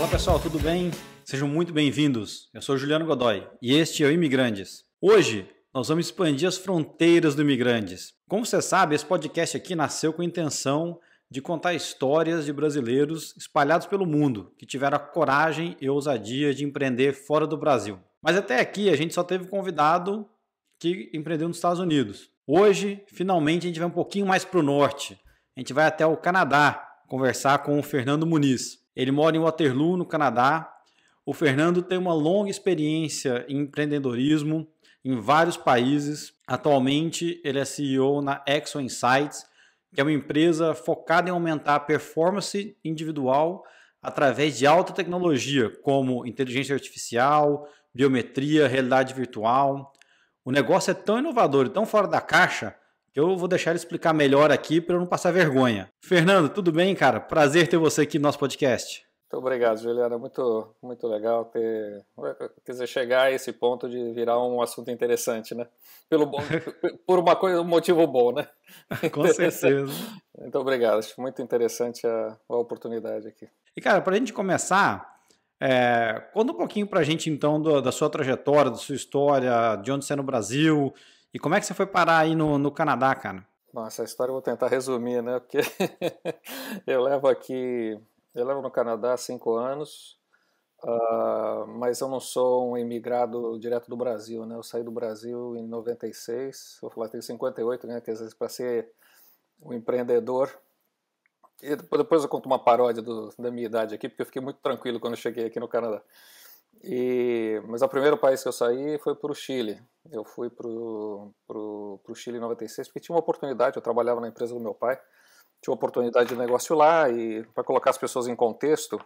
Olá pessoal, tudo bem? Sejam muito bem-vindos. Eu sou Juliano Godoy e este é o Imigrantes. Hoje nós vamos expandir as fronteiras do Imigrantes. Como você sabe, esse podcast aqui nasceu com a intenção de contar histórias de brasileiros espalhados pelo mundo que tiveram a coragem e ousadia de empreender fora do Brasil. Mas até aqui a gente só teve convidado que empreendeu nos Estados Unidos. Hoje, finalmente, a gente vai um pouquinho mais para o norte. A gente vai até o Canadá conversar com o Fernando Muniz. Ele mora em Waterloo, no Canadá. O Fernando tem uma longa experiência em empreendedorismo em vários países. Atualmente, ele é CEO na Exo Insights, que é uma empresa focada em aumentar a performance individual através de alta tecnologia, como inteligência artificial, biometria, realidade virtual. O negócio é tão inovador e tão fora da caixa que eu vou deixar ele explicar melhor aqui para eu não passar vergonha. Fernando, tudo bem, cara? Prazer ter você aqui no nosso podcast. Muito obrigado, Juliana. Muito legal chegar a esse ponto de virar um assunto interessante, né? Por um motivo bom, né? Com certeza. Muito obrigado. Acho muito interessante a oportunidade aqui. E, cara, para a gente começar, conta um pouquinho para a gente, então, da sua trajetória, da sua história, de onde você é no Brasil e como é que você foi parar aí no Canadá, cara? Nossa, a história eu vou tentar resumir, né? Porque eu levo no Canadá há 5 anos, mas eu não sou um imigrado direto do Brasil, né? Eu saí do Brasil em 96, vou falar, tenho 58, né? Quer dizer, para ser um empreendedor. E depois eu conto uma paródia da minha idade aqui, porque eu fiquei muito tranquilo quando eu cheguei aqui no Canadá. Mas o primeiro país que eu saí foi para o Chile. Eu fui para o Chile em 96 porque tinha uma oportunidade, eu trabalhava na empresa do meu pai, tinha uma oportunidade de negócio lá e, para colocar as pessoas em contexto,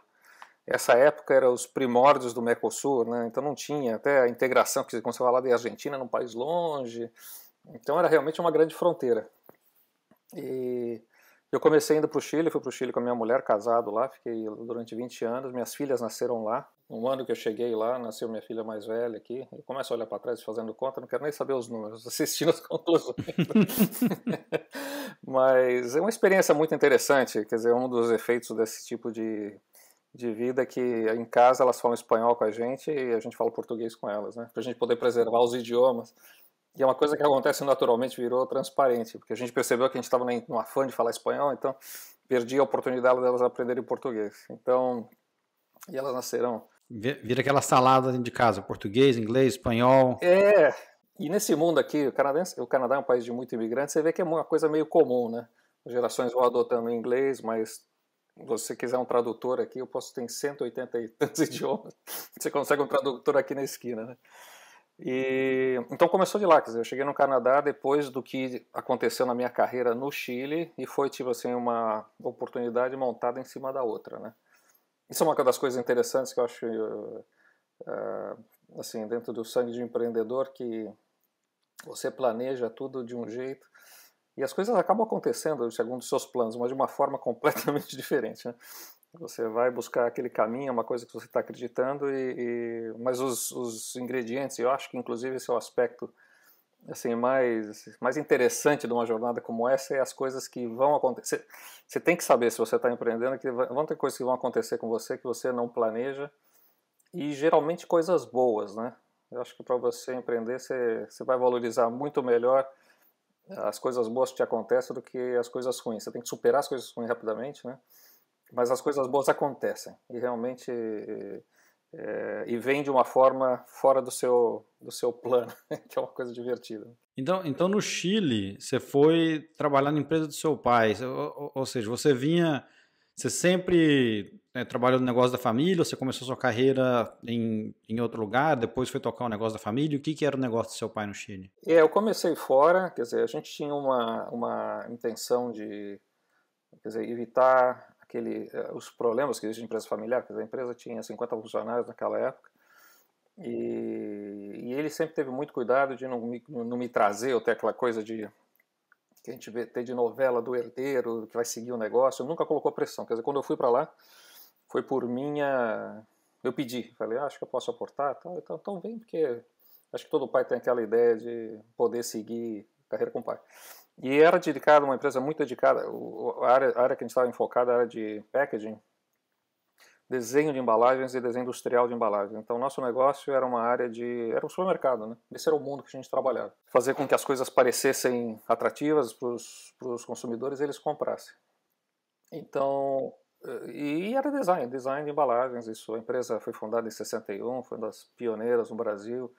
essa época era os primórdios do Mercosul, né? Então não tinha até a integração, que quando você fala da Argentina, num país longe, então era realmente uma grande fronteira. E eu comecei indo para o Chile, fui para o Chile com a minha mulher, casado lá, fiquei durante 20 anos, minhas filhas nasceram lá. Um ano que eu cheguei lá, nasceu minha filha mais velha aqui. Eu começo a olhar para trás fazendo conta, não quero nem saber os números, assistindo as conclusões. Mas é uma experiência muito interessante, quer dizer, um dos efeitos desse tipo de vida é que em casa elas falam espanhol com a gente e a gente fala português com elas, né? Para a gente poder preservar os idiomas. E é uma coisa que acontece naturalmente, virou transparente, porque a gente percebeu que a gente estava no afã de falar espanhol, então perdi a oportunidade delas aprenderem português. Então, e elas nascerão. Vira aquela salada dentro de casa, português, inglês, espanhol. E nesse mundo aqui, o Canadá é um país de muito imigrante, você vê que é uma coisa meio comum, né? As gerações vão adotando o inglês, mas se você quiser um tradutor aqui, eu posso ter 180 e tantos idiomas. Você consegue um tradutor aqui na esquina, né? Então começou de lá, quer dizer, eu cheguei no Canadá depois do que aconteceu na minha carreira no Chile e foi tipo assim uma oportunidade montada em cima da outra, né? Isso é uma das coisas interessantes que eu acho assim, dentro do sangue de empreendedor, que você planeja tudo de um jeito e as coisas acabam acontecendo segundo os seus planos, mas de uma forma completamente diferente, né? Você vai buscar aquele caminho, é uma coisa que você está acreditando, mas os ingredientes, eu acho que inclusive esse é o aspecto assim, mais interessante de uma jornada como essa, é as coisas que vão acontecer. Você tem que saber, se você está empreendendo, que vão ter coisas que vão acontecer com você que você não planeja, e geralmente coisas boas, né? Eu acho que para você empreender, você vai valorizar muito melhor as coisas boas que te acontecem do que as coisas ruins. Você tem que superar as coisas ruins rapidamente, né? Mas as coisas boas acontecem e realmente e vem de uma forma fora do seu plano, que é uma coisa divertida. Então no Chile, você foi trabalhar na empresa do seu pai, ou seja, você sempre trabalhou no negócio da família, ou você começou sua carreira em outro lugar, depois foi tocar o negócio da família, o que era o negócio do seu pai no Chile? Eu comecei fora, quer dizer, a gente tinha uma intenção de, quer dizer, evitar os problemas que existem em empresa familiar, quer dizer, a empresa tinha 50 funcionários naquela época, e ele sempre teve muito cuidado de não me trazer, ou ter aquela coisa que a gente tem de novela do herdeiro, que vai seguir o negócio, nunca colocou pressão, quer dizer, quando eu fui para lá, foi por eu pedi, falei, acho que eu posso aportar, então vem, porque acho que todo pai tem aquela ideia de poder seguir carreira com o pai. E era dedicado, uma empresa muito dedicada, a área que a gente estava enfocada, a área de packaging, desenho de embalagens e desenho industrial de embalagens. Então, nosso negócio era era um supermercado, né? Esse era o mundo que a gente trabalhava. Fazer com que as coisas parecessem atrativas para os consumidores e eles comprassem. Então, e era design de embalagens. Isso, a empresa foi fundada em 61, foi uma das pioneiras no Brasil.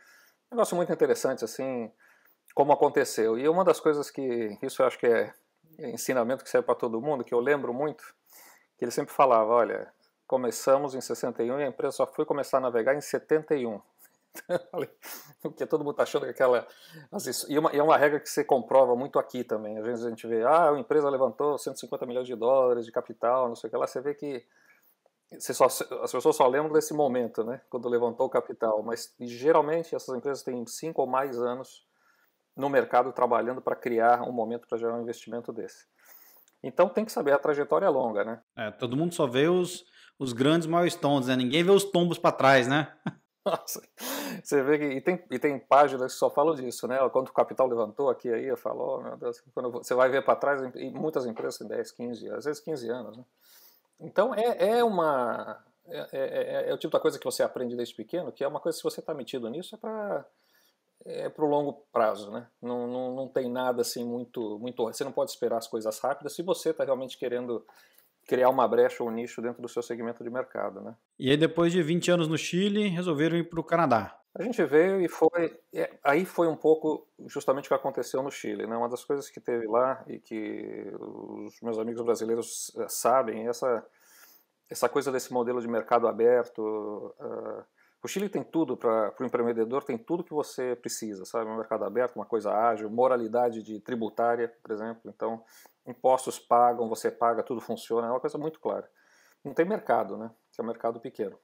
Um negócio muito interessante, assim, como aconteceu. E uma das coisas que, isso eu acho que é ensinamento que serve para todo mundo, que eu lembro muito, que ele sempre falava, olha, começamos em 61 e a empresa só foi começar a navegar em 71. Porque todo mundo está achando que aquela... E é uma regra que você comprova muito aqui também. Às vezes a gente vê, a empresa levantou 150 milhões de dólares de capital, não sei o que lá, você vê que as pessoas só lembram desse momento, né, quando levantou o capital, mas geralmente essas empresas têm 5 ou mais anos no mercado trabalhando para criar um momento para gerar um investimento desse. Então tem que saber, a trajetória é longa, né? Todo mundo só vê os grandes milestones, né? Ninguém vê os tombos para trás, né? Nossa, você vê que e tem páginas que só falam disso, né? Quando o capital levantou aqui aí, eu falo, oh, meu Deus, quando você vai ver para trás, e muitas empresas têm 10, 15, às vezes 15 anos, né? Então é o tipo da coisa que você aprende desde pequeno, que é uma coisa, se você está metido nisso, é para o longo prazo, né? Não tem nada assim muito... Você não pode esperar as coisas rápidas se você está realmente querendo criar uma brecha ou um nicho dentro do seu segmento de mercado, né? E aí depois de 20 anos no Chile, resolveram ir para o Canadá. A gente veio e aí foi um pouco justamente o que aconteceu no Chile, né? Uma das coisas que teve lá e que os meus amigos brasileiros sabem, essa coisa desse modelo de mercado aberto. O Chile tem tudo para o empreendedor, tem tudo que você precisa, sabe? Um mercado aberto, uma coisa ágil, moralidade tributária, por exemplo. Então, impostos pagam, você paga, tudo funciona, é uma coisa muito clara. Não tem mercado, né? Que é um mercado pequeno.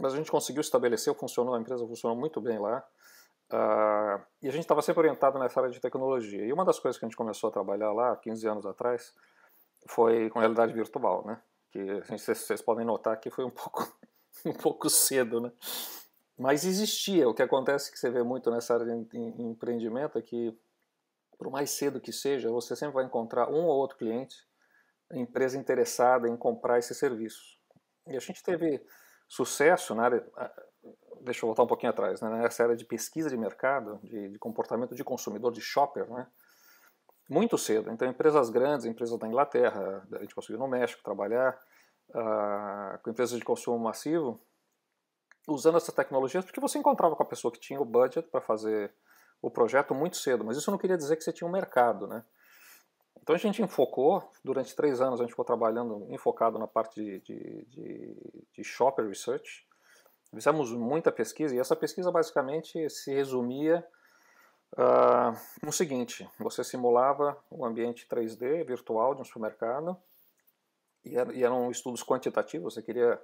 Mas a gente conseguiu estabelecer, funcionou, a empresa funcionou muito bem lá. E a gente estava sempre orientado nessa área de tecnologia. E uma das coisas que a gente começou a trabalhar lá, 15 anos atrás, foi com realidade virtual, né? Que vocês podem notar que foi um pouco cedo, né? Mas existia. O que acontece que você vê muito nessa área de empreendimento é que, por mais cedo que seja, você sempre vai encontrar um ou outro cliente, empresa interessada em comprar esse serviço. E a gente teve sucesso na área, deixa eu voltar um pouquinho atrás, né, nessa área de pesquisa de mercado, de comportamento de consumidor, de shopper, né, muito cedo. Então, empresas grandes, empresas da Inglaterra, a gente conseguiu no México trabalhar com empresas de consumo massivo, usando essas tecnologias, porque você encontrava com a pessoa que tinha o budget para fazer o projeto muito cedo, mas isso não queria dizer que você tinha um mercado, né? Então a gente enfocou, durante 3 anos a gente ficou trabalhando enfocado na parte de shopper research. Fizemos muita pesquisa e essa pesquisa basicamente se resumia no seguinte: você simulava um ambiente 3D virtual de um supermercado e eram estudos quantitativos, você queria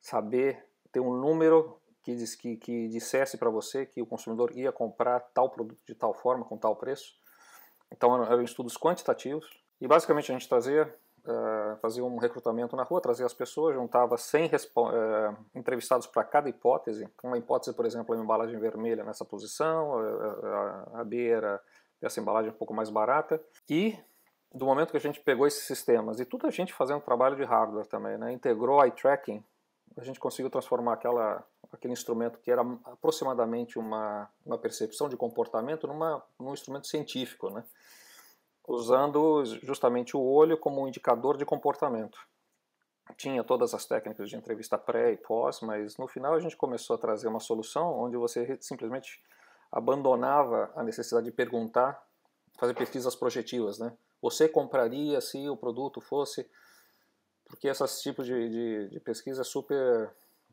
saber, ter um número que dissesse para você que o consumidor ia comprar tal produto de tal forma, com tal preço. Então eram estudos quantitativos e basicamente a gente fazia um recrutamento na rua, trazia as pessoas, juntava 100 entrevistados para cada hipótese. Uma hipótese, por exemplo, uma embalagem vermelha nessa posição, a B era essa embalagem um pouco mais barata. E do momento que a gente pegou esses sistemas, e tudo a gente fazendo trabalho de hardware também, né, integrou eye tracking, a gente conseguiu transformar aquele instrumento que era aproximadamente uma percepção de comportamento num instrumento científico, né? Usando justamente o olho como um indicador de comportamento. Tinha todas as técnicas de entrevista pré e pós, mas no final a gente começou a trazer uma solução onde você simplesmente abandonava a necessidade de perguntar, fazer pesquisas projetivas, né? Você compraria se o produto fosse... Porque esses tipos de pesquisa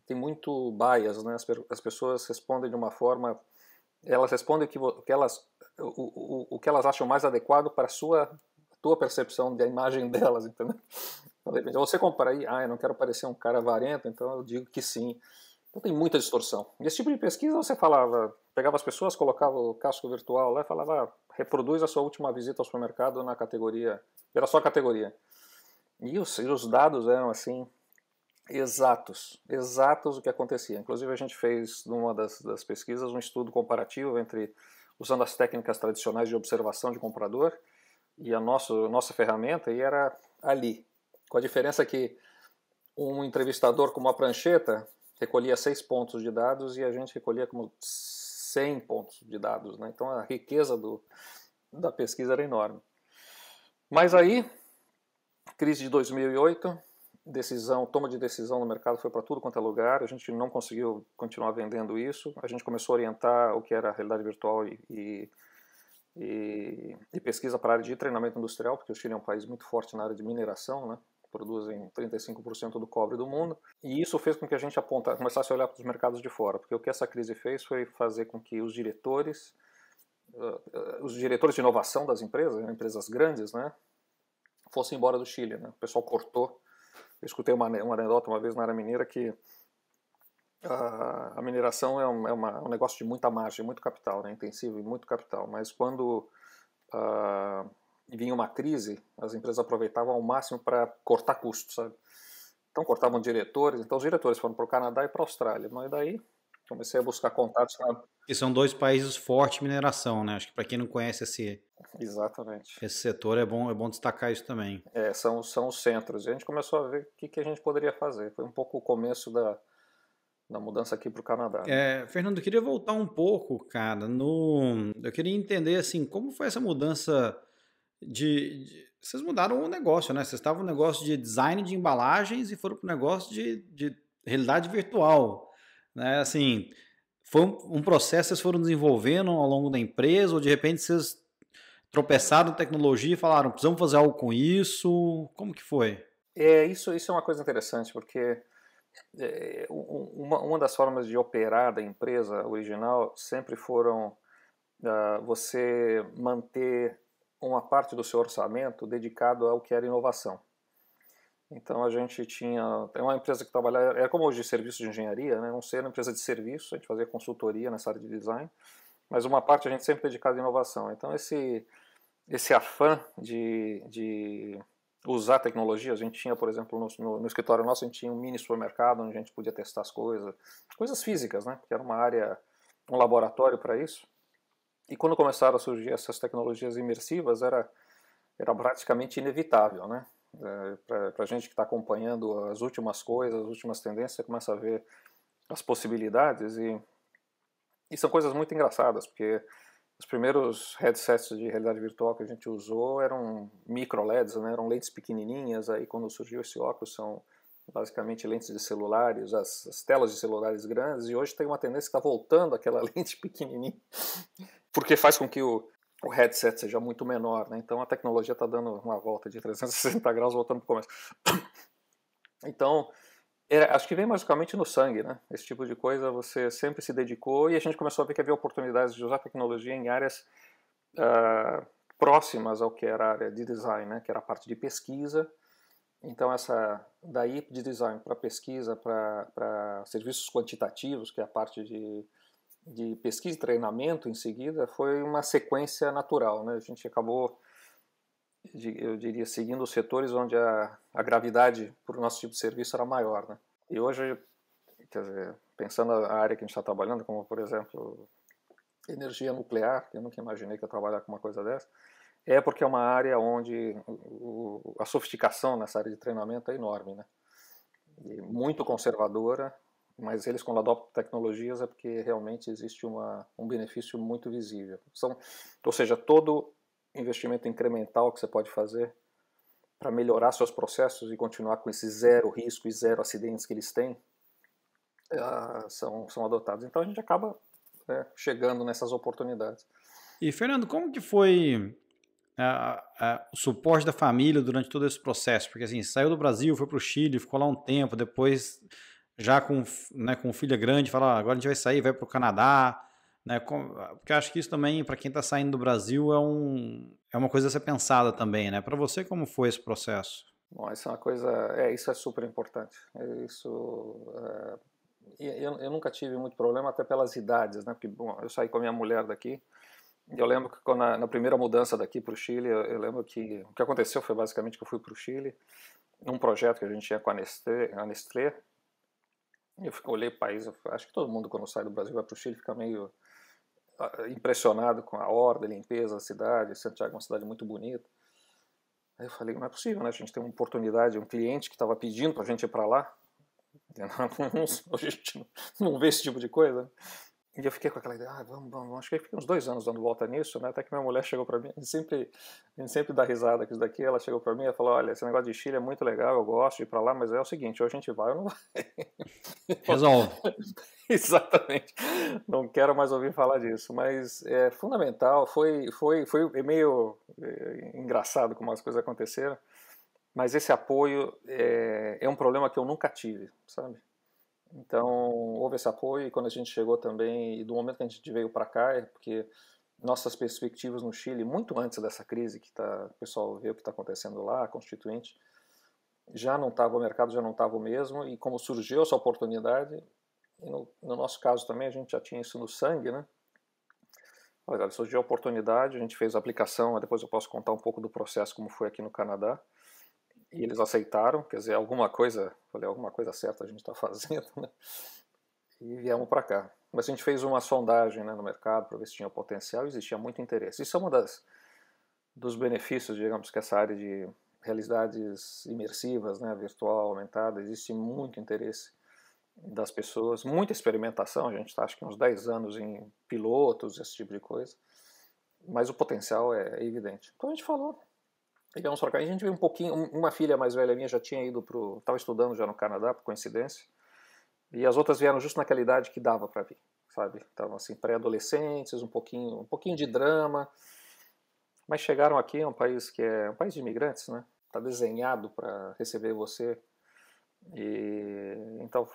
tem muito bias, né? As pessoas respondem de uma forma, elas respondem o que elas acham mais adequado para a tua percepção da imagem delas, entendeu? Então, você compraria, eu não quero parecer um cara avarento, então eu digo que sim. Então tem muita distorção. E esse tipo de pesquisa você pegava as pessoas, colocava o casco virtual lá e falava, reproduz a sua última visita ao supermercado na categoria, era só a categoria. E os dados eram assim, exatos o que acontecia. Inclusive a gente fez, numa das pesquisas, um estudo comparativo usando as técnicas tradicionais de observação de comprador e a nossa ferramenta, e era ali. Com a diferença que um entrevistador com uma prancheta recolhia 6 pontos de dados e a gente recolhia como 100 pontos de dados, né? Então a riqueza da pesquisa era enorme. Mas aí, crise de 2008, toma de decisão no mercado foi para tudo quanto é lugar, a gente não conseguiu continuar vendendo isso, a gente começou a orientar o que era realidade virtual e pesquisa para a área de treinamento industrial, porque o Chile é um país muito forte na área de mineração, né? Produzem 35% do cobre do mundo, e isso fez com que a gente começasse a olhar para os mercados de fora, porque o que essa crise fez foi fazer com que os diretores de inovação das empresas, empresas grandes, né, fossem embora do Chile, né? O pessoal cortou. Eu escutei uma anedota uma vez na área mineira que a mineração é um negócio de muita margem, muito capital, né? Intensivo e muito capital, mas quando vinha uma crise, as empresas aproveitavam ao máximo para cortar custos, sabe? Então cortavam diretores, então os diretores foram para o Canadá e para a Austrália, mas daí comecei a buscar contatos E são dois países fortes em mineração, né? Acho que para quem não conhece Exatamente. esse setor é bom destacar isso também. São os centros. E a gente começou a ver o que a gente poderia fazer. Foi um pouco o começo da mudança aqui para o Canadá. Né? Fernando, eu queria voltar um pouco, cara, eu queria entender, assim, como foi essa mudança vocês mudaram o negócio, né? Vocês estavam no negócio de design de embalagens e foram para o negócio de realidade virtual, né? Assim, foi um processo que vocês foram desenvolvendo ao longo da empresa ou de repente vocês tropeçaram na tecnologia e falaram, precisamos fazer algo com isso? Como que foi? Isso é uma coisa interessante, porque uma das formas de operar da empresa original sempre foram você manter uma parte do seu orçamento dedicado ao que era inovação. Então a gente é uma empresa que trabalhava, era como hoje serviço de engenharia, né? Não ser uma empresa de serviço, a gente fazia consultoria nessa área de design, mas uma parte a gente sempre dedicada à inovação. Então esse afã de usar tecnologia, a gente tinha, por exemplo, no escritório nosso, a gente tinha um mini supermercado onde a gente podia testar as coisas físicas, né? Que era uma área, um laboratório para isso. E quando começaram a surgir essas tecnologias imersivas, era praticamente inevitável, né? Para a gente que está acompanhando as últimas coisas, as últimas tendências, você começa a ver as possibilidades e são coisas muito engraçadas, porque os primeiros headsets de realidade virtual que a gente usou eram micro LEDs, né? Eram lentes pequenininhas, aí quando surgiu esse óculos são basicamente lentes de celulares, as telas de celulares grandes, e hoje tem uma tendência que está voltando aquela lente pequenininha, porque faz com que o headset seja muito menor, né? Então a tecnologia está dando uma volta de 360 graus, voltando para o começo. Então, acho que vem basicamente no sangue, né? Esse tipo de coisa você sempre se dedicou e a gente começou a ver que havia oportunidades de usar tecnologia em áreas próximas ao que era a área de design, né? Que era a parte de pesquisa. Então daí de design para pesquisa, para serviços quantitativos, que é a parte de pesquisa e treinamento em seguida, foi uma sequência natural, né? A gente acabou, eu diria, seguindo os setores onde a gravidade para o nosso tipo de serviço era maior, né? E hoje, quer dizer, pensando na área que a gente está trabalhando, como por exemplo energia nuclear, que eu nunca imaginei que eu ia trabalhar com uma coisa dessa, porque é uma área onde a sofisticação nessa área de treinamento é enorme, né? E muito conservadora, mas eles quando adoptam tecnologias é porque realmente existe um benefício muito visível. Ou seja, todo investimento incremental que você pode fazer para melhorar seus processos e continuar com esse zero risco e zero acidentes que eles têm, são adotados. Então a gente acaba chegando nessas oportunidades. E Fernando, como que foi o suporte da família durante todo esse processo? Porque assim, saiu do Brasil, foi para o Chile, ficou lá um tempo, depois já com filha grande, fala, agora a gente vai sair, vai para o Canadá, né? Porque eu acho que isso também, para quem está saindo do Brasil, é uma coisa a ser pensada também, né? Para você, como foi esse processo? Bom, isso é uma coisa, isso é super importante. Eu nunca tive muito problema, até pelas idades, né? Porque, bom, eu saí com a minha mulher daqui. Eu lembro que na primeira mudança daqui para o Chile, eu lembro que o que aconteceu foi basicamente que eu fui para o Chile, num projeto que a gente tinha com a Nestlé. Eu olhei o país, acho que todo mundo quando sai do Brasil vai para o Chile fica meio impressionado com a ordem, a limpeza da cidade. Santiago é uma cidade muito bonita. Aí eu falei, não é possível, né? A gente tem uma oportunidade, um cliente que estava pedindo para a gente ir para lá. A gente não vê esse tipo de coisa. E eu fiquei com aquela ideia, vamos. Acho que eu fiquei uns 2 anos dando volta nisso, né? Até que minha mulher chegou para mim, a gente sempre dá risada com isso daqui, ela chegou para mim e falou, olha, esse negócio de Chile é muito legal, eu gosto de ir para lá, mas é o seguinte, ou a gente vai ou não vai. Resolve. Exatamente. Não quero mais ouvir falar disso, mas é fundamental, foi meio engraçado como as coisas aconteceram, mas esse apoio é um problema que eu nunca tive, sabe? Então, houve esse apoio e quando a gente chegou também, e do momento que a gente veio para cá, é porque nossas perspectivas no Chile, muito antes dessa crise o pessoal vê o que está acontecendo lá, a Constituinte, já não estava, o mercado já não estava o mesmo, e como surgiu essa oportunidade, e no nosso caso também, a gente já tinha isso no sangue, né? Olha, surgiu a oportunidade, a gente fez a aplicação, depois eu posso contar um pouco do processo, como foi aqui no Canadá, e eles aceitaram, quer dizer, alguma coisa certa a gente está fazendo, né? E viemos para cá. Mas a gente fez uma sondagem, né, no mercado para ver se tinha potencial e existia muito interesse. Isso é um dos benefícios, digamos, que essa área de realidades imersivas, né, virtual, aumentada, existe muito interesse das pessoas, muita experimentação, a gente está acho que uns 10 anos em pilotos, esse tipo de coisa, mas o potencial é evidente. Então a gente falou, ligamos para cá, a gente veio um pouquinho, uma filha mais velha minha já tinha ido estava estudando já no Canadá, por coincidência, e as outras vieram justo naquela idade que dava para vir, sabe? Estavam assim, pré-adolescentes, um pouquinho de drama, mas chegaram aqui, é um país que é um país de imigrantes, né? Está desenhado para receber você, e então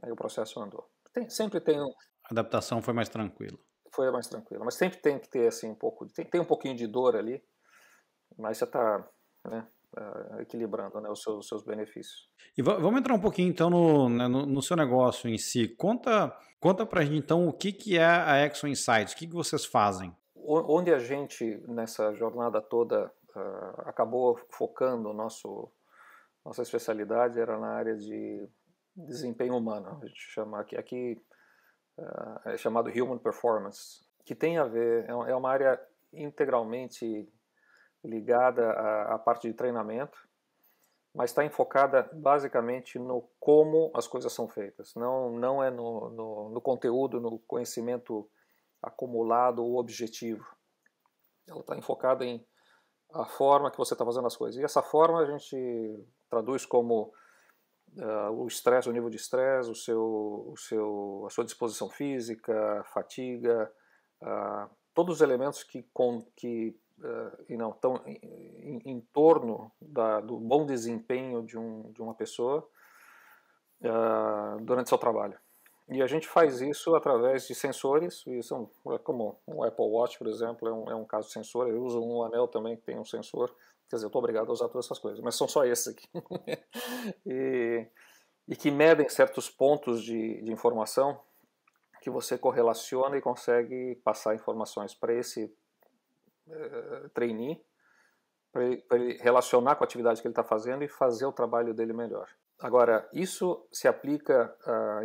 aí o processo andou. Sempre tem A adaptação foi mais tranquila. foi mais tranquilo, mas sempre tem que ter assim tem um pouquinho de dor ali, mas você está, né, equilibrando, né, os seus benefícios. E vamos entrar um pouquinho então no seu negócio em si. Conta pra gente então o que é a Exo Insights, o que vocês fazem? Onde a gente nessa jornada toda acabou focando nossa especialidade era na área de desempenho humano. A gente chama aqui é chamado Human Performance, que tem a ver, é uma área integralmente ligada à parte de treinamento, mas está enfocada basicamente no como as coisas são feitas, não é no conteúdo, no conhecimento acumulado ou objetivo. Ela está enfocada em a forma que você está fazendo as coisas. E essa forma a gente traduz como o estresse, o nível de estresse, a sua disposição física, fatiga, todos os elementos que estão em torno do bom desempenho de uma pessoa durante seu trabalho. E a gente faz isso através de sensores, isso é como um Apple Watch, por exemplo, é um caso de sensor. Eu uso um anel também que tem um sensor, quer dizer, eu estou obrigado a usar todas essas coisas, mas são só esses aqui. e que medem certos pontos de informação que você correlaciona e consegue passar informações para esse trainee, para ele relacionar com a atividade que ele está fazendo e fazer o trabalho dele melhor. Agora, isso se aplica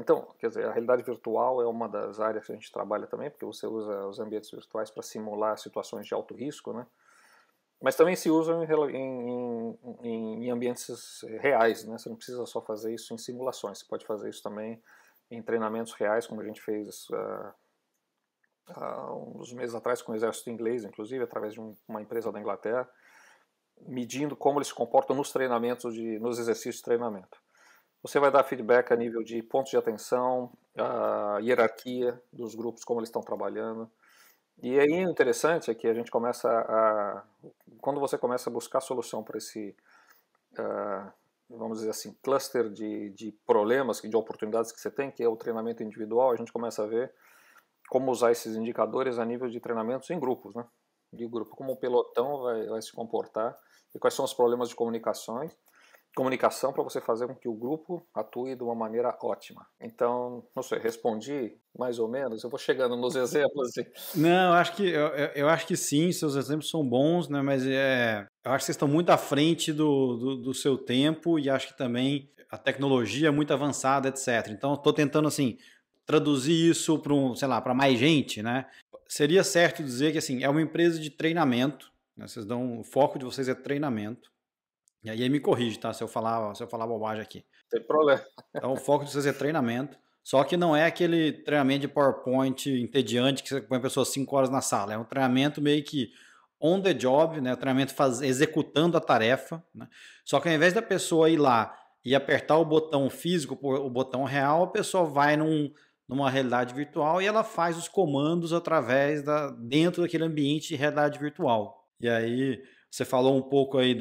então, quer dizer, a realidade virtual é uma das áreas que a gente trabalha também, porque você usa os ambientes virtuais para simular situações de alto risco, né? Mas também se usa em ambientes reais, né? Você não precisa só fazer isso em simulações, você pode fazer isso também em treinamentos reais, como a gente fez uns meses atrás com o exército inglês, inclusive, através de uma empresa da Inglaterra, medindo como eles se comportam nos treinamentos, nos exercícios de treinamento. Você vai dar feedback a nível de pontos de atenção, a hierarquia dos grupos, como eles estão trabalhando. E aí o interessante é que a gente quando você começa a buscar solução para esse, vamos dizer assim, cluster de problemas, de oportunidades que você tem, que é o treinamento individual, a gente começa a ver como usar esses indicadores a nível de treinamentos em grupos, né? De grupo, como o pelotão vai se comportar e quais são os problemas de comunicação para você fazer com que o grupo atue de uma maneira ótima. Então, não sei, respondi mais ou menos? Eu vou chegando nos exemplos. Assim. Não, eu acho que sim, seus exemplos são bons, né? Mas eu acho que vocês estão muito à frente do seu tempo e acho que também a tecnologia é muito avançada, etc. Então, estou tentando, assim, traduzir isso para, sei lá, para mais gente, né? Seria certo dizer que, assim, é uma empresa de treinamento, né? Vocês dão, o foco de vocês é treinamento. E aí me corrige, tá? Se eu falar bobagem aqui. Sem problema. Então o foco de vocês é treinamento. Só que não é aquele treinamento de PowerPoint entediante que você põe a pessoa 5 horas na sala. É um treinamento meio que on the job, né? O treinamento executando a tarefa, né? Só que ao invés da pessoa ir lá e apertar o botão físico, o botão real, a pessoa vai numa realidade virtual e ela faz os comandos dentro daquele ambiente de realidade virtual. E aí você falou um pouco aí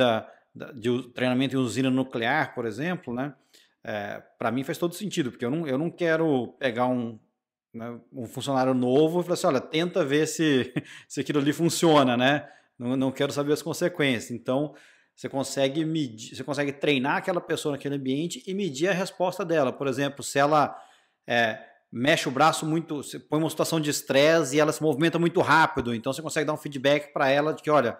de treinamento em usina nuclear, por exemplo, né? Para mim faz todo sentido, porque eu não quero pegar né, um funcionário novo e falar assim, olha, tenta ver se aquilo ali funciona, né? Não quero saber as consequências. Então, você consegue medir, você consegue treinar aquela pessoa naquele ambiente e medir a resposta dela. Por exemplo, se ela mexe o braço muito, você põe uma situação de estresse e ela se movimenta muito rápido, então você consegue dar um feedback para ela de que, olha,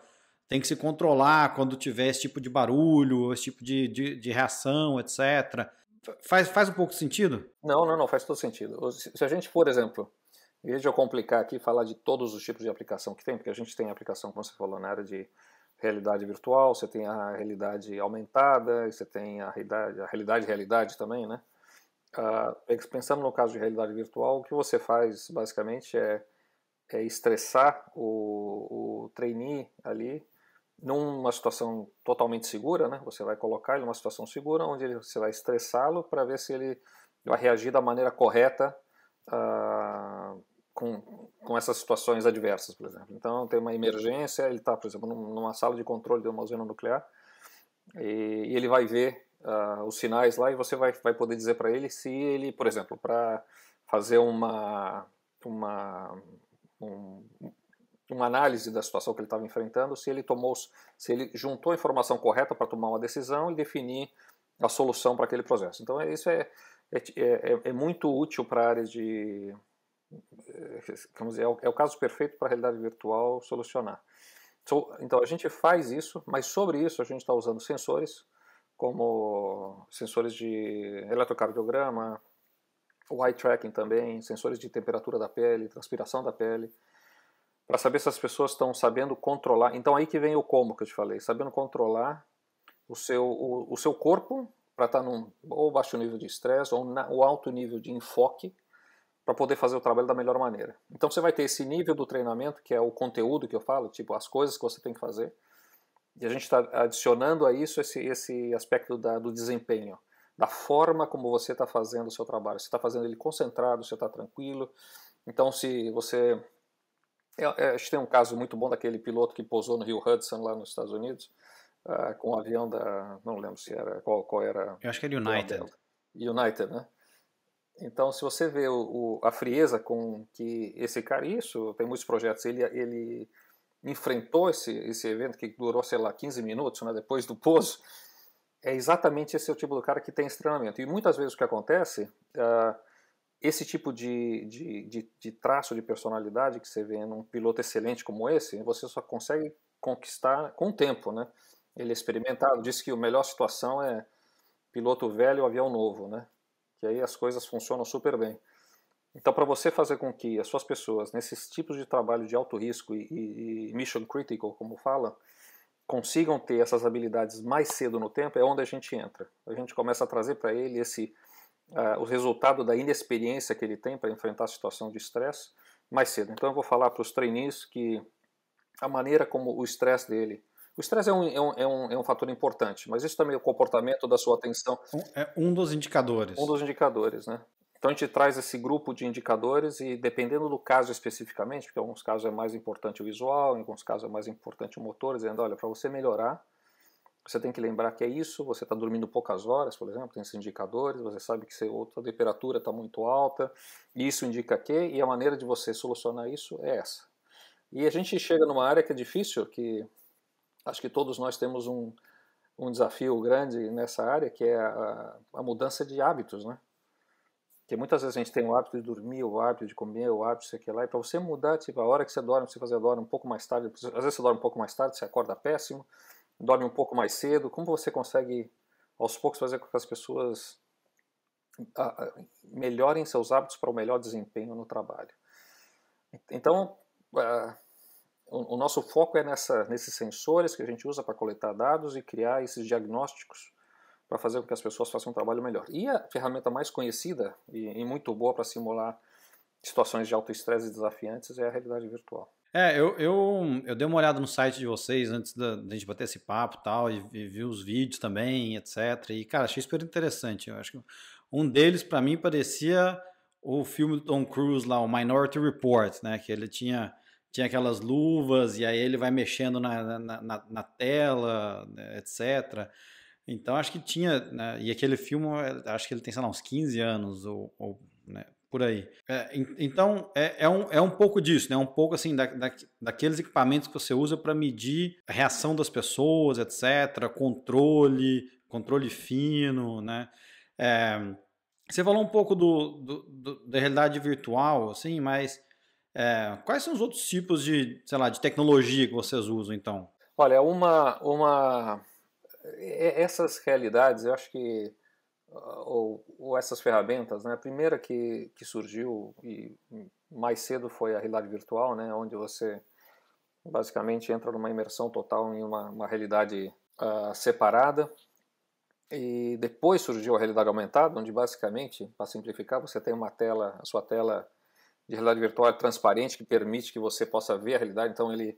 tem que se controlar quando tiver esse tipo de barulho, esse tipo de reação, etc. Faz um pouco de sentido? Não, faz todo sentido. Se a gente, por exemplo, em vez de eu complicar aqui e falar de todos os tipos de aplicação que tem, porque a gente tem aplicação, como você falou, na área de realidade virtual, você tem a realidade aumentada, você tem a realidade também, né? Pensando no caso de realidade virtual, o que você faz basicamente é estressar o trainee ali numa situação totalmente segura, né? Você vai colocar ele numa situação segura, onde você vai estressá-lo para ver se ele vai reagir da maneira correta com essas situações adversas, por exemplo. Então, tem uma emergência, ele está, por exemplo, numa sala de controle de uma usina nuclear, e ele vai ver os sinais lá, e você vai poder dizer para ele se ele, por exemplo, para fazer uma análise da situação que ele estava enfrentando, se ele juntou a informação correta para tomar uma decisão e definir a solução para aquele processo. Então isso é muito útil para a área de, vamos dizer, é o caso perfeito para a realidade virtual solucionar. Então a gente faz isso, mas sobre isso a gente está usando sensores, como sensores de eletrocardiograma, o eye tracking também, sensores de temperatura da pele, transpiração da pele, para saber se as pessoas estão sabendo controlar. Então aí que vem o como que eu te falei, sabendo controlar o seu corpo para estar num ou baixo nível de estresse ou alto nível de enfoque para poder fazer o trabalho da melhor maneira. Então você vai ter esse nível do treinamento, que é o conteúdo que eu falo, tipo as coisas que você tem que fazer, e a gente está adicionando a isso esse aspecto do desempenho, da forma como você está fazendo o seu trabalho. Você está fazendo ele concentrado, você está tranquilo. Então se você... a gente tem um caso muito bom daquele piloto que pousou no Rio Hudson, lá nos Estados Unidos, com o avião não lembro se era, qual era... Eu acho que é United. United, né? Então, se você vê a frieza com que esse cara... Isso, tem muitos projetos, ele enfrentou esse evento que durou, sei lá, 15 minutos, né, depois do pouso. É exatamente esse o tipo do cara que tem esse treinamento. E muitas vezes o que acontece... esse tipo de traço de personalidade que você vê num piloto excelente como esse, você só consegue conquistar com o tempo, né? Ele é experimentado, disse que a melhor situação é piloto velho ou avião novo, né? Que aí as coisas funcionam super bem. Então, para você fazer com que as suas pessoas, nesses tipos de trabalho de alto risco e mission critical, como fala, consigam ter essas habilidades mais cedo no tempo, é onde a gente entra. A gente começa a trazer para ele o resultado da inexperiência que ele tem para enfrentar a situação de estresse mais cedo. Então eu vou falar para os trainees que a maneira como o estresse dele... O estresse é um fator importante, mas isso também é o comportamento da sua atenção. É um dos indicadores. Um dos indicadores, né? Então a gente traz esse grupo de indicadores e dependendo do caso especificamente, porque em alguns casos é mais importante o visual, em alguns casos é mais importante o motor, dizendo, olha, para você melhorar, você tem que lembrar que é isso, você está dormindo poucas horas, por exemplo, tem esses indicadores, você sabe que a temperatura está muito alta, e isso indica que, e a maneira de você solucionar isso é essa. E a gente chega numa área que é difícil, que acho que todos nós temos um desafio grande nessa área, que é a mudança de hábitos, né? Porque muitas vezes a gente tem o hábito de dormir, o hábito de comer, o hábito de sei que lá, e para você mudar, tipo, a hora que você dorme, você fazer dorme um pouco mais tarde, às vezes você dorme um pouco mais tarde, você acorda péssimo, dorme um pouco mais cedo, como você consegue aos poucos fazer com que as pessoas melhorem seus hábitos para o melhor desempenho no trabalho? Então, o nosso foco é nesses sensores que a gente usa para coletar dados e criar esses diagnósticos para fazer com que as pessoas façam um trabalho melhor. E a ferramenta mais conhecida e muito boa para simular situações de alto estresse e desafiantes é a realidade virtual. Eu dei uma olhada no site de vocês antes da gente bater esse papo e tal, e vi os vídeos também, etc. E, cara, achei super interessante. Eu acho que um deles, para mim, parecia o filme do Tom Cruise lá, o Minority Report, né? Que ele tinha aquelas luvas e aí ele vai mexendo na tela, né, etc. Então, acho que tinha, né, e aquele filme, acho que ele tem, sei lá, uns 15 anos, né, por aí. Então, é um pouco disso, né? Um pouco assim, daqueles equipamentos que você usa para medir a reação das pessoas, etc., controle fino, né? Você falou um pouco da realidade virtual, assim, mas quais são os outros tipos de, sei lá, de tecnologia que vocês usam, então? Olha, essas realidades, eu acho que ou essas ferramentas, né? A primeira que surgiu e mais cedo foi a realidade virtual, né? Onde você basicamente entra numa imersão total em uma realidade separada. E depois surgiu a realidade aumentada, onde basicamente, para simplificar, você tem uma tela, a sua tela de realidade virtual é transparente, que permite que você possa ver a realidade. Então ele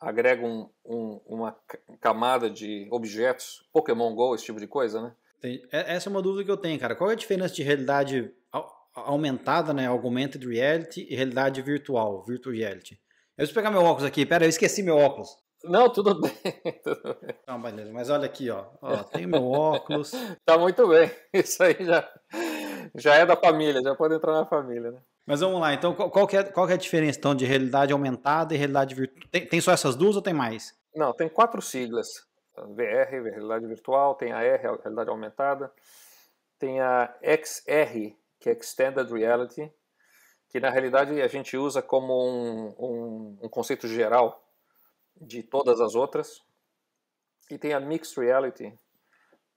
agrega uma camada de objetos, Pokémon Go, esse tipo de coisa, né? Essa é uma dúvida que eu tenho, cara. Qual é a diferença de realidade aumentada, né, augmented reality, e realidade virtual, virtual reality? Eu preciso pegar meu óculos aqui. Pera, eu esqueci meu óculos. Não, tudo bem. Tudo bem. Não, beleza. Mas olha aqui, ó. Tenho meu óculos. Tá muito bem. Isso aí já é da família, já pode entrar na família, né? Mas vamos lá. Então, qual que é a diferença então, de realidade aumentada e realidade virtual? Tem só essas duas ou tem mais? Não, tem 4 siglas. VR, realidade virtual, tem a R, realidade aumentada, tem a XR, que é Extended Reality, que na realidade a gente usa como um conceito geral de todas as outras. E tem a Mixed Reality,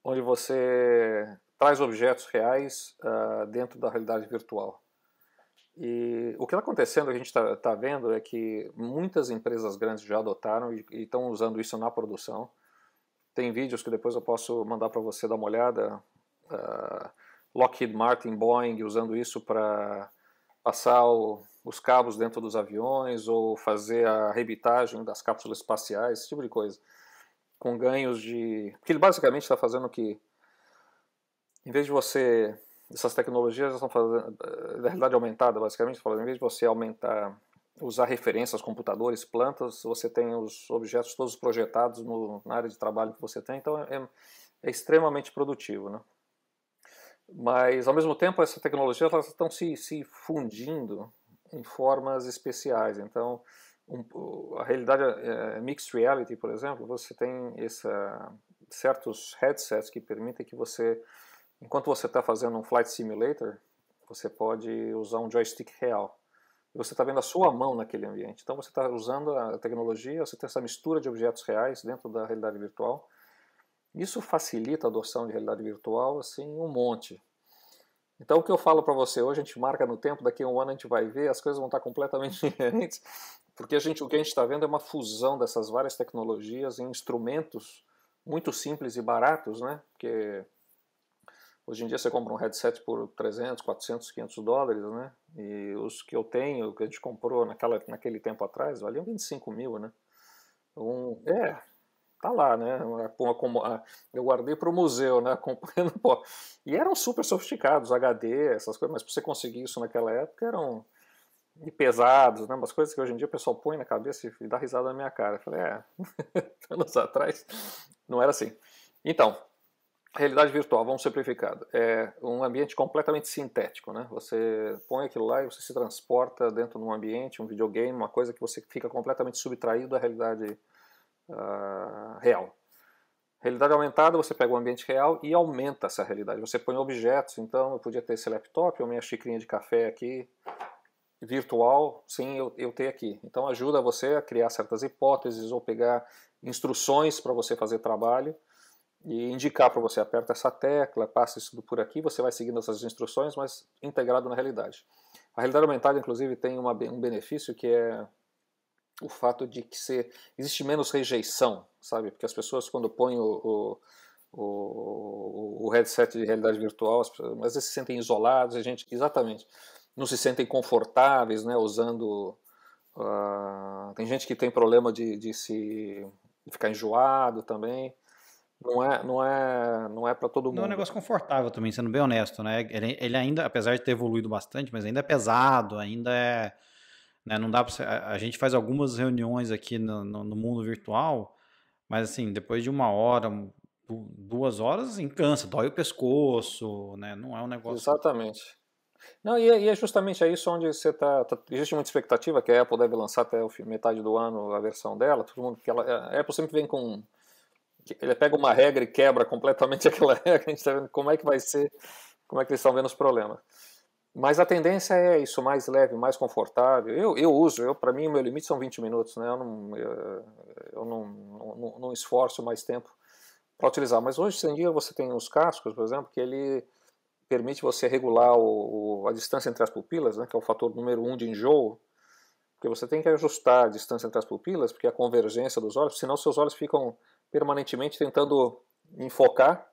onde você traz objetos reais dentro da realidade virtual. E o que está acontecendo, a gente está vendo, é que muitas empresas grandes já adotaram e estão usando isso na produção. Tem vídeos que depois eu posso mandar para você dar uma olhada. Lockheed Martin, Boeing, usando isso para passar os cabos dentro dos aviões ou fazer a rebitagem das cápsulas espaciais, esse tipo de coisa. Com ganhos de... Porque ele basicamente está fazendo que, em vez de você... Essas tecnologias estão fazendo... Da realidade aumentada, basicamente, em vez de você usar referências, computadores, plantas, você tem os objetos todos projetados na área de trabalho que você tem, então é extremamente produtivo, né? Mas, ao mesmo tempo, essas tecnologias elas estão se fundindo em formas especiais. Então, a realidade Mixed Reality, por exemplo, você tem certos headsets que permitem que você, enquanto você está fazendo um Flight Simulator, você pode usar um joystick real. E você está vendo a sua mão naquele ambiente. Então, você está usando a tecnologia, você tem essa mistura de objetos reais dentro da realidade virtual. Isso facilita a adoção de realidade virtual assim, um monte. Então o que eu falo para você hoje, a gente marca no tempo, daqui a um ano a gente vai ver, as coisas vão estar completamente diferentes, porque o que a gente está vendo é uma fusão dessas várias tecnologias em instrumentos muito simples e baratos, né? Porque hoje em dia você compra um headset por 300, 400, 500 dólares, né? E os que eu tenho, que a gente comprou naquele tempo atrás, valiam 25 mil, né? Tá lá, né? Eu guardei para o museu, né? Acompanhando, pô. E eram super sofisticados, HD, essas coisas, mas para você conseguir isso naquela época eram pesados, né? Umas coisas que hoje em dia o pessoal põe na cabeça e dá risada na minha cara. Eu falei, anos atrás não era assim. Então, realidade virtual, vamos simplificado. É um ambiente completamente sintético, né? Você põe aquilo lá e você se transporta dentro de um ambiente, um videogame, uma coisa que você fica completamente subtraído da realidade real. Realidade aumentada, você pega o ambiente real e aumenta essa realidade. Você põe objetos, então eu podia ter esse laptop ou minha xicrinha de café aqui, virtual, sem eu ter aqui. Então ajuda você a criar certas hipóteses ou pegar instruções para você fazer trabalho e indicar para você, aperta essa tecla, passa isso por aqui, você vai seguindo essas instruções, mas integrado na realidade. A realidade aumentada, inclusive, tem um benefício que é o fato de que existe menos rejeição, sabe? Porque as pessoas, quando põem o headset de realidade virtual, às vezes se sentem isolados, a gente, exatamente, não se sentem confortáveis, né, usando. Tem gente que tem problema de ficar enjoado também. Não é para todo Não é um mundo, negócio né? confortável também, sendo bem honesto, né? Ele ainda, apesar de ter evoluído bastante, mas ainda é pesado, ainda é, né, não dá pra a gente faz algumas reuniões aqui no mundo virtual, mas assim, depois de 1 hora, 2 horas, assim, cansa, dói o pescoço, né? Não é um negócio. Exatamente. Não, e é justamente isso onde você existe muita expectativa que a Apple deve lançar até metade do ano a versão dela. Todo mundo que a Apple sempre vem com ele pega uma regra e quebra completamente aquela regra. A gente está vendo como é que vai ser, como é que eles estão vendo os problemas. Mas a tendência é isso, mais leve, mais confortável. Eu uso, para mim o meu limite são 20 minutos, né? Eu não esforço mais tempo para utilizar. Mas hoje em dia você tem os cascos, por exemplo, que ele permite você regular a distância entre as pupilas, né? Que é o fator número 1 de enjoo. Porque você tem que ajustar a distância entre as pupilas, porque a convergência dos olhos, senão seus olhos ficam permanentemente tentando enfocar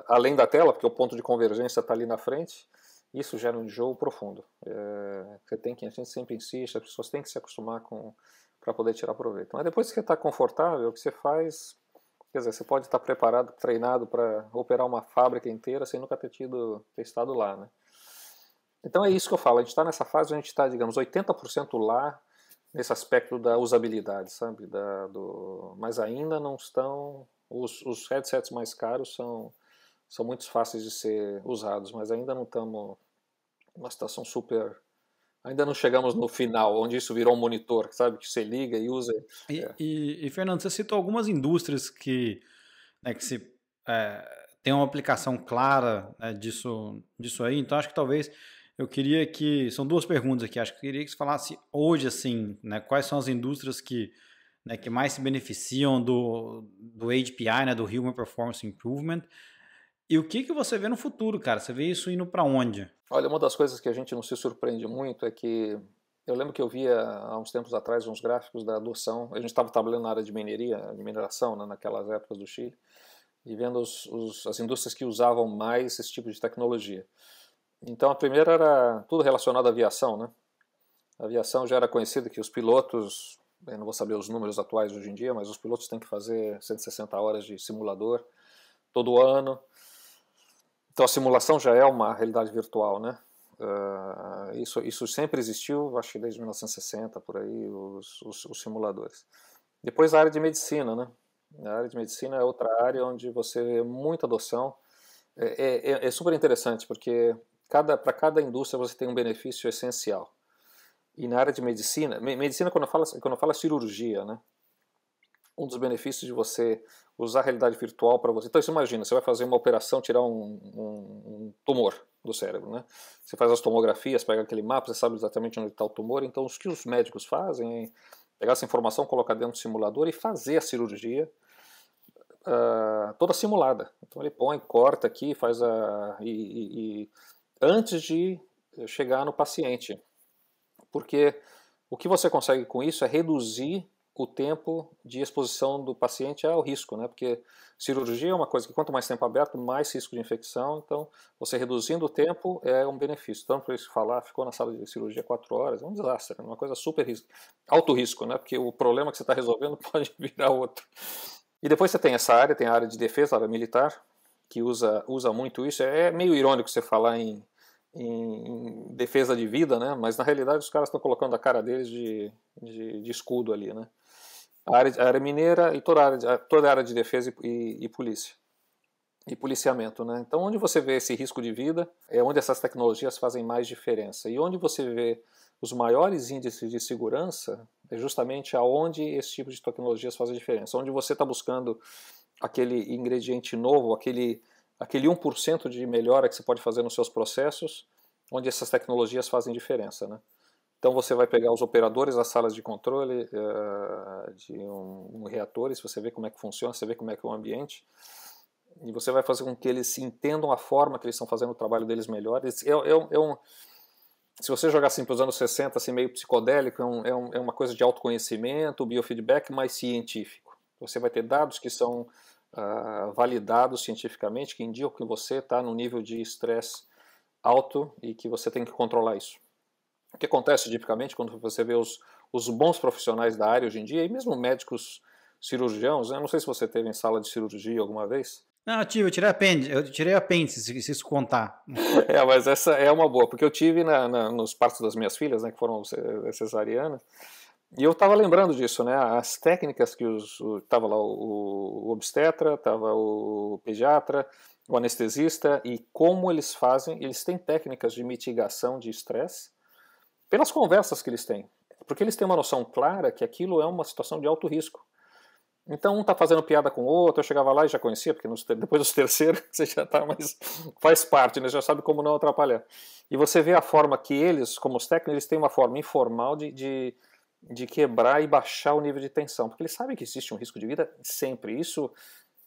além da tela, porque o ponto de convergência está ali na frente. Isso gera um enjoo profundo. A gente sempre insiste, as pessoas têm que se acostumar para poder tirar proveito. Mas depois que você está confortável, o que você faz, quer dizer, você pode estar preparado, treinado para operar uma fábrica inteira sem nunca ter estado lá, né? Então é isso que eu falo, a gente está nessa fase, a gente está, digamos, 80% lá nesse aspecto da usabilidade, sabe? Mas ainda não estão. Os headsets mais caros são muito fáceis de ser usados, mas ainda não estamos numa situação super. Ainda não chegamos no final, onde isso virou um monitor, sabe? Que você liga e usa. Fernando, você citou algumas indústrias né, que tem uma aplicação clara, né, disso aí, então acho que talvez eu queria que. São duas perguntas aqui, acho que eu queria que você falasse hoje, assim, né, quais são as indústrias né, que mais se beneficiam do HPI, né, do Human Performance Improvement, e o que você vê no futuro, cara? Você vê isso indo para onde? Olha, uma das coisas que a gente não se surpreende muito é que eu lembro que eu via há uns tempos atrás uns gráficos da adoção. A gente estava trabalhando na área de mineração, né, naquelas épocas do Chile, e vendo as indústrias que usavam mais esse tipo de tecnologia. Então a primeira era tudo relacionado à aviação, né? A aviação já era conhecido que os pilotos, eu não vou saber os números atuais hoje em dia, mas os pilotos têm que fazer 160 horas de simulador todo ano. Então a simulação já é uma realidade virtual, né? Isso sempre existiu, acho que desde 1960 por aí, os simuladores. Depois a área de medicina, né? A área de medicina é outra área onde você vê muita adoção. É super interessante porque para cada indústria você tem um benefício essencial. E na área de medicina, quando eu falo cirurgia, né? Um dos benefícios de você usar a realidade virtual para você. Então, você imagina, você vai fazer uma operação, tirar um tumor do cérebro, né? Você faz as tomografias, pega aquele mapa, você sabe exatamente onde está o tumor. Então, o que os médicos fazem é pegar essa informação, colocar dentro do simulador e fazer a cirurgia toda simulada. Então, ele põe, corta aqui, faz antes de chegar no paciente. Porque o que você consegue com isso é reduzir o tempo de exposição do paciente ao risco, né? Porque cirurgia é uma coisa que quanto mais tempo aberto, mais risco de infecção, então você reduzindo o tempo é um benefício. Então, por isso falar, ficou na sala de cirurgia 4 horas, é um desastre, é uma coisa super alto risco, né? Porque o problema que você está resolvendo pode virar outro. E depois você tem essa área, tem a área de defesa, a área militar, que usa muito isso. É meio irônico você falar em defesa de vida, né? Mas na realidade os caras estão colocando a cara deles de escudo ali, né? A área mineira e toda a área de defesa e polícia. E policiamento, né? Então, onde você vê esse risco de vida é onde essas tecnologias fazem mais diferença. E onde você vê os maiores índices de segurança é justamente aonde esse tipo de tecnologias fazem diferença. Onde você está buscando aquele ingrediente novo, aquele 1% de melhora que você pode fazer nos seus processos, onde essas tecnologias fazem diferença, né? Então você vai pegar os operadores das salas de controle de um reator, se você vê como é que funciona, você vê como é que é o ambiente, e você vai fazer com que eles entendam a forma que eles estão fazendo o trabalho deles melhor. se você jogar assim para os anos 60, assim, meio psicodélico, é uma coisa de autoconhecimento, biofeedback mais científico. Você vai ter dados que são validados cientificamente, que indicam que você está no nível de estresse alto e que você tem que controlar isso. O que acontece tipicamente quando você vê os bons profissionais da área hoje em dia, e mesmo médicos cirurgiãos, né? Não sei se você teve em sala de cirurgia alguma vez. Não, eu tirei apêndice, se isso contar. Mas essa é uma boa, porque eu tive nos partos das minhas filhas, né, que foram cesarianas, e eu estava lembrando disso, né, as técnicas que estava lá o obstetra, estava o pediatra, o anestesista, e como eles fazem, eles têm técnicas de mitigação de estresse pelas conversas que eles têm, porque eles têm uma noção clara que aquilo é uma situação de alto risco. Então um está fazendo piada com o outro, eu chegava lá e já conhecia, porque depois dos terceiros você já está, mas faz parte, né? Já sabe como não atrapalhar. E você vê a forma que eles, como os técnicos, eles têm uma forma informal de quebrar e baixar o nível de tensão, porque eles sabem que existe um risco de vida sempre. Isso,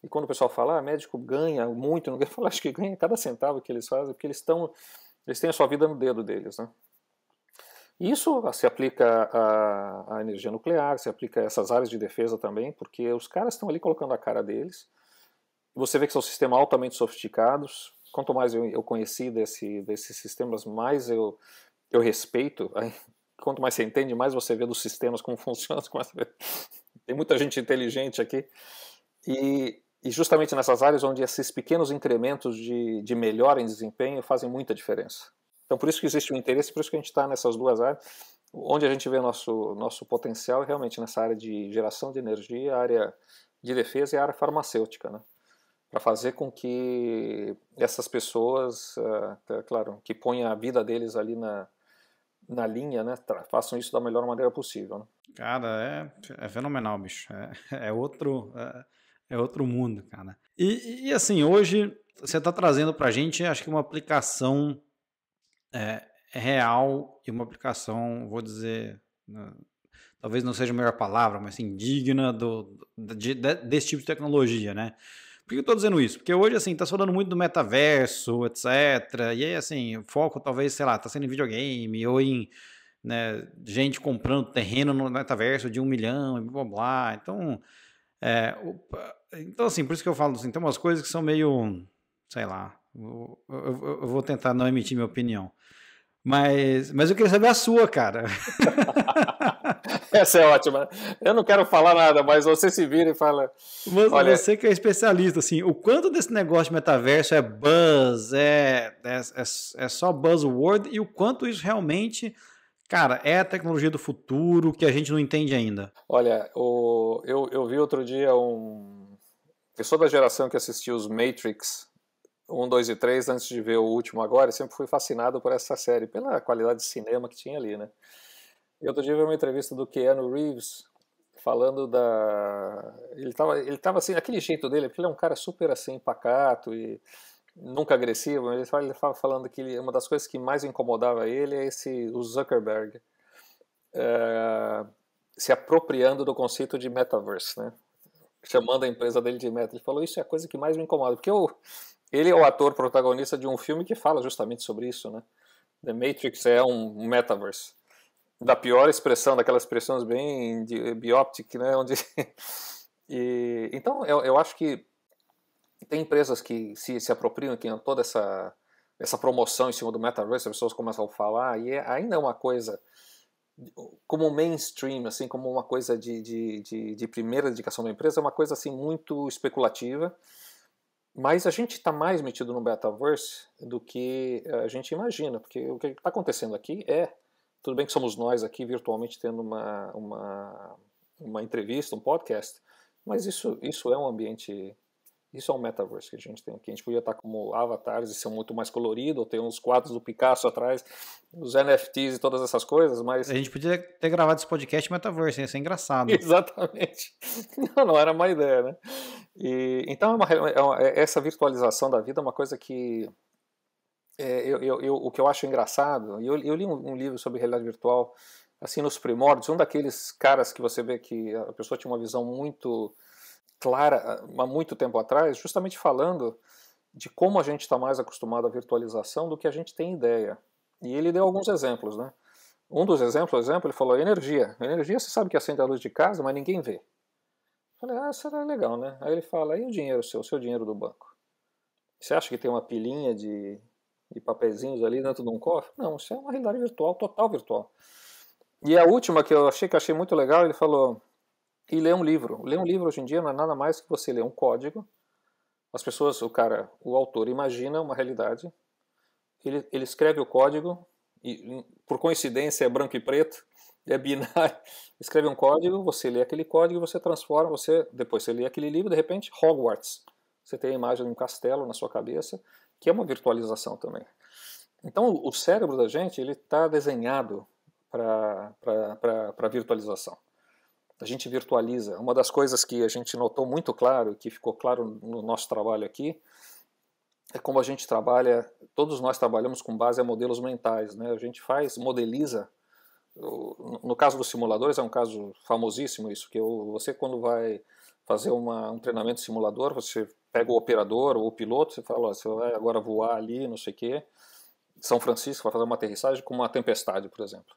e quando o pessoal fala, médico ganha muito, não ganha, eu falo, acho que ganha cada centavo que eles fazem, porque eles têm a sua vida no dedo deles, né? Isso se aplica à energia nuclear, se aplica a essas áreas de defesa também, porque os caras estão ali colocando a cara deles. Você vê que são sistemas altamente sofisticados. Quanto mais eu conheci desses sistemas, mais eu respeito. Quanto mais você entende, mais você vê dos sistemas como funcionam. Tem muita gente inteligente aqui. E justamente nessas áreas onde esses pequenos incrementos de melhora em desempenho fazem muita diferença. Então, por isso que existe um interesse, por isso que a gente está nessas duas áreas. Onde a gente vê nosso potencial é realmente nessa área de geração de energia, a área de defesa e a área farmacêutica, né? Para fazer com que essas pessoas, claro, que ponham a vida deles ali na linha, né, façam isso da melhor maneira possível, né? Cara, é fenomenal, bicho. É outro mundo, cara. E assim, hoje você está trazendo para a gente, acho que uma aplicação real e uma aplicação, vou dizer, talvez não seja a melhor palavra, mas assim, digna desse tipo de tecnologia, né? Por que eu estou dizendo isso? Porque hoje, assim, tá falando muito do metaverso, etc. E aí, assim, o foco talvez, sei lá, tá sendo em videogame ou em, né, gente comprando terreno no metaverso de 1 milhão e blá, blá, blá. Então, assim, por isso que eu falo, assim, tem umas coisas que são meio, sei lá, eu vou tentar não emitir minha opinião. Mas eu queria saber a sua, cara. Essa é ótima. Eu não quero falar nada, mas você se vira e fala... Olha, Você que é especialista, assim, o quanto desse negócio de metaverso é buzz, é só buzzword, e o quanto isso realmente, cara, é a tecnologia do futuro que a gente não entende ainda. Olha, eu vi outro dia eu sou da geração que assistiu os Matrix 1, 2 e 3 antes de ver o último agora, e sempre fui fascinado por essa série, pela qualidade de cinema que tinha ali, né? E outro dia eu vi uma entrevista do Keanu Reeves falando ele tava assim, aquele jeito dele, porque ele é um cara super assim, pacato e nunca agressivo, mas ele estava falando que uma das coisas que mais incomodava ele é o Zuckerberg se apropriando do conceito de metaverse, né? Chamando a empresa dele de meta. Ele falou, isso é a coisa que mais me incomoda, porque ele é o ator protagonista de um filme que fala justamente sobre isso, né? The Matrix é um metaverse. Da pior expressão, daquelas expressões bem bioptic, né? Então, eu acho que tem empresas que se apropriam, que tem toda essa promoção em cima do metaverse, as pessoas começam a falar, e ainda é uma coisa como mainstream, assim, como uma coisa de primeira dedicação da empresa, é uma coisa assim muito especulativa, mas a gente está mais metido no metaverse do que a gente imagina, porque o que está acontecendo aqui tudo bem que somos nós aqui virtualmente tendo uma entrevista, um podcast, mas isso é um ambiente, isso é um metaverse que a gente tem aqui. A gente podia estar como avatares e ser muito mais colorido, ou ter uns quadros do Picasso atrás, os NFTs e todas essas coisas, mas... A gente podia ter gravado esse podcast metaverso, ia ser engraçado. Exatamente. Não era má ideia, né? Então essa virtualização da vida é uma coisa que o que eu acho engraçado, eu li um livro sobre realidade virtual, assim, nos primórdios, um daqueles caras que você vê que a pessoa tinha uma visão muito clara há muito tempo atrás, justamente falando de como a gente está mais acostumado à virtualização do que a gente tem ideia. E ele deu alguns exemplos, né? Um dos exemplos, ele falou energia. Energia você sabe que acende a luz de casa, mas ninguém vê. Eu falei, será legal, né? Aí ele fala, e o dinheiro seu dinheiro do banco? Você acha que tem uma pilhinha de papeizinhos ali dentro de um cofre? Não, isso é uma realidade virtual, total virtual. E a última que eu achei muito legal, ele falou, e ler um livro. Ler um livro hoje em dia não é nada mais que você ler um código. As pessoas, o autor imagina uma realidade, ele escreve o código, e por coincidência é branco e preto, é binário, escreve um código, você lê aquele código, você transforma, depois você lê aquele livro, de repente, Hogwarts. Você tem a imagem de um castelo na sua cabeça, que é uma virtualização também. Então, o cérebro da gente ele está desenhado para virtualização. A gente virtualiza. Uma das coisas que a gente notou muito claro, que ficou claro no nosso trabalho aqui, é como a gente trabalha, todos nós trabalhamos com base a modelos mentais, né? A gente modeliza, no caso dos simuladores é um caso famosíssimo isso, que você quando vai fazer um treinamento simulador, você pega o operador ou o piloto, você fala, você vai agora voar ali, não sei o quê, São Francisco, vai fazer uma aterrissagem com uma tempestade, por exemplo.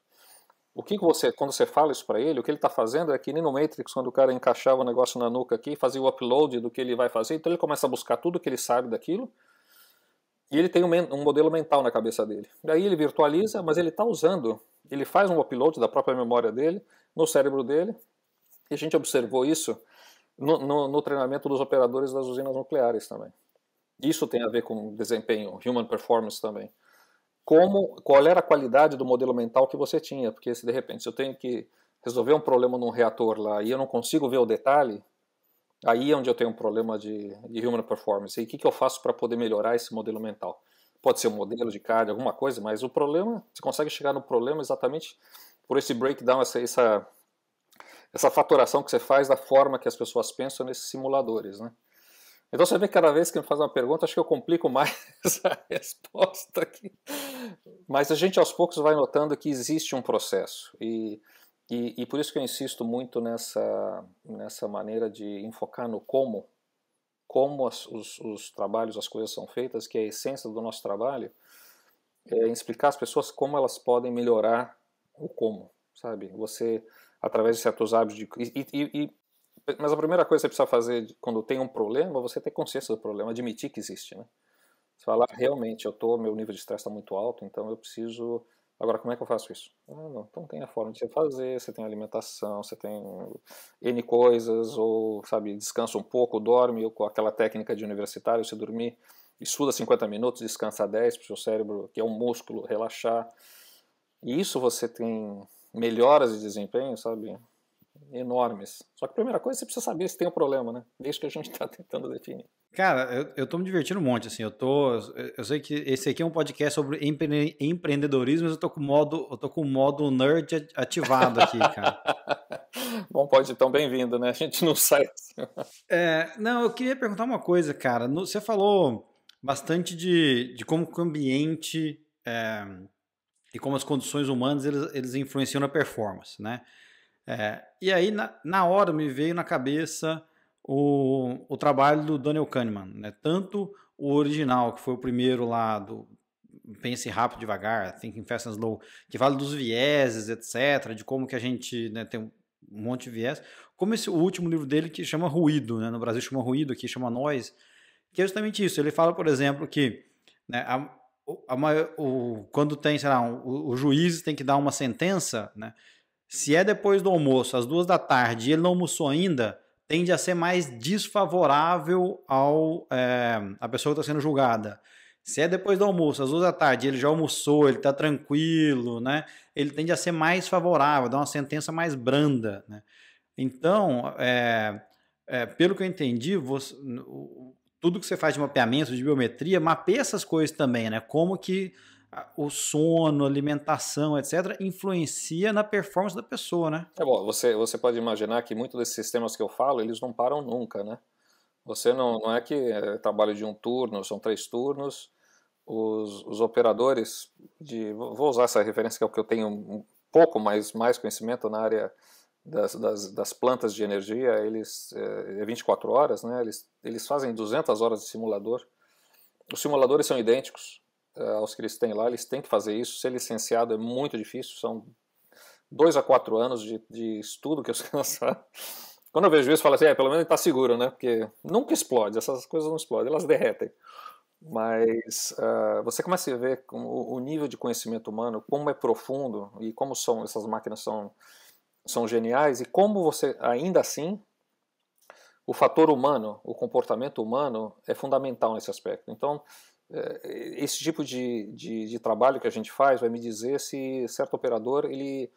Quando você fala isso para ele, o que ele está fazendo é que nem no Matrix, quando o cara encaixava o negócio na nuca aqui, fazia o upload do que ele vai fazer, então ele começa a buscar tudo que ele sabe daquilo, e ele tem um modelo mental na cabeça dele. Daí ele virtualiza, mas ele está usando, ele faz um upload da própria memória dele, no cérebro dele, e a gente observou isso no treinamento dos operadores das usinas nucleares também. Isso tem a ver com desempenho, human performance também. Qual era a qualidade do modelo mental que você tinha, porque se de repente eu tenho que resolver um problema num reator lá e eu não consigo ver o detalhe, aí é onde eu tenho um problema de human performance. E o que eu faço para poder melhorar esse modelo mental? Pode ser um modelo de CAD, alguma coisa, mas o problema, você consegue chegar no problema exatamente por esse breakdown, essa fatoração que você faz da forma que as pessoas pensam nesses simuladores, né? Então você vê que cada vez que me faz uma pergunta, acho que eu complico mais a resposta aqui. Mas a gente aos poucos vai notando que existe um processo. E por isso que eu insisto muito nessa maneira de enfocar no como os trabalhos, as coisas são feitas, que é a essência do nosso trabalho, é explicar às pessoas como elas podem melhorar o como, sabe? Você, através de certos hábitos, mas a primeira coisa que você precisa fazer quando tem um problema, você ter consciência do problema, admitir que existe, né? Você fala, realmente, meu nível de estresse está muito alto, então eu preciso... Agora, como é que eu faço isso? Não, então tem a forma de você fazer, você tem alimentação, você tem N coisas, ou, sabe, descansa um pouco, dorme, ou com aquela técnica de universitário, você dormir, estuda 50 minutos, descansa 10 para o seu cérebro, que é um músculo, relaxar. E isso você tem melhoras de desempenho, sabe, enormes. Só que a primeira coisa, você precisa saber se tem um problema, né? Desde que a gente está tentando definir. Cara, eu tô me divertindo um monte, assim, eu sei que esse aqui é um podcast sobre empreendedorismo, mas eu tô com o modo nerd ativado aqui, cara. Bom, pode, então, bem-vindo, né? A gente não sai assim. Não, eu queria perguntar uma coisa, cara, você falou bastante de como que o ambiente e como as condições humanas, eles influenciam na performance, né? E aí, na hora, me veio na cabeça o trabalho do Daniel Kahneman, né? Tanto o original, que foi o primeiro lá do Pense Rápido e Devagar, Thinking Fast and Slow, que fala dos vieses, etc., de como que a gente, né, tem um monte de viés, como o último livro dele que chama Ruído, né? No Brasil chama Ruído, aqui chama Noise, que é justamente isso. Ele fala, por exemplo, que, né, quando tem, sei lá, o juiz tem que dar uma sentença, né? Se é depois do almoço, às 2 da tarde, e ele não almoçou ainda, tende a ser mais desfavorável à pessoa que está sendo julgada. Se é depois do almoço, às 2 da tarde, ele já almoçou, ele está tranquilo, né? Ele tende a ser mais favorável, dar uma sentença mais branda, né? Então, pelo que eu entendi, tudo que você faz de mapeamento, de biometria, mapeia essas coisas também, né? Como que o sono, alimentação, etc., influencia na performance da pessoa, né? Bom, você pode imaginar que muitos desses sistemas que eu falo, eles não param nunca, né? Você não é que é trabalho de um turno, são 3 turnos. Os operadores vou usar essa referência que é o que eu tenho um pouco mais conhecimento na área das plantas de energia, eles 24 horas, né? Eles fazem 200 horas de simulador. Os simuladores são idênticos. aos que eles têm lá, eles têm que fazer isso. Ser licenciado é muito difícil, são 2 a 4 anos de estudo que os caras fazem. Quando eu vejo isso, eu falo assim, pelo menos ele está seguro, né? Porque nunca explode, essas coisas não explodem, elas derretem. Mas você começa a ver o nível de conhecimento humano, como é profundo e como essas máquinas são geniais, e como você, ainda assim, o fator humano, o comportamento humano é fundamental nesse aspecto. Então, esse tipo de trabalho que a gente faz vai me dizer se certo operador ele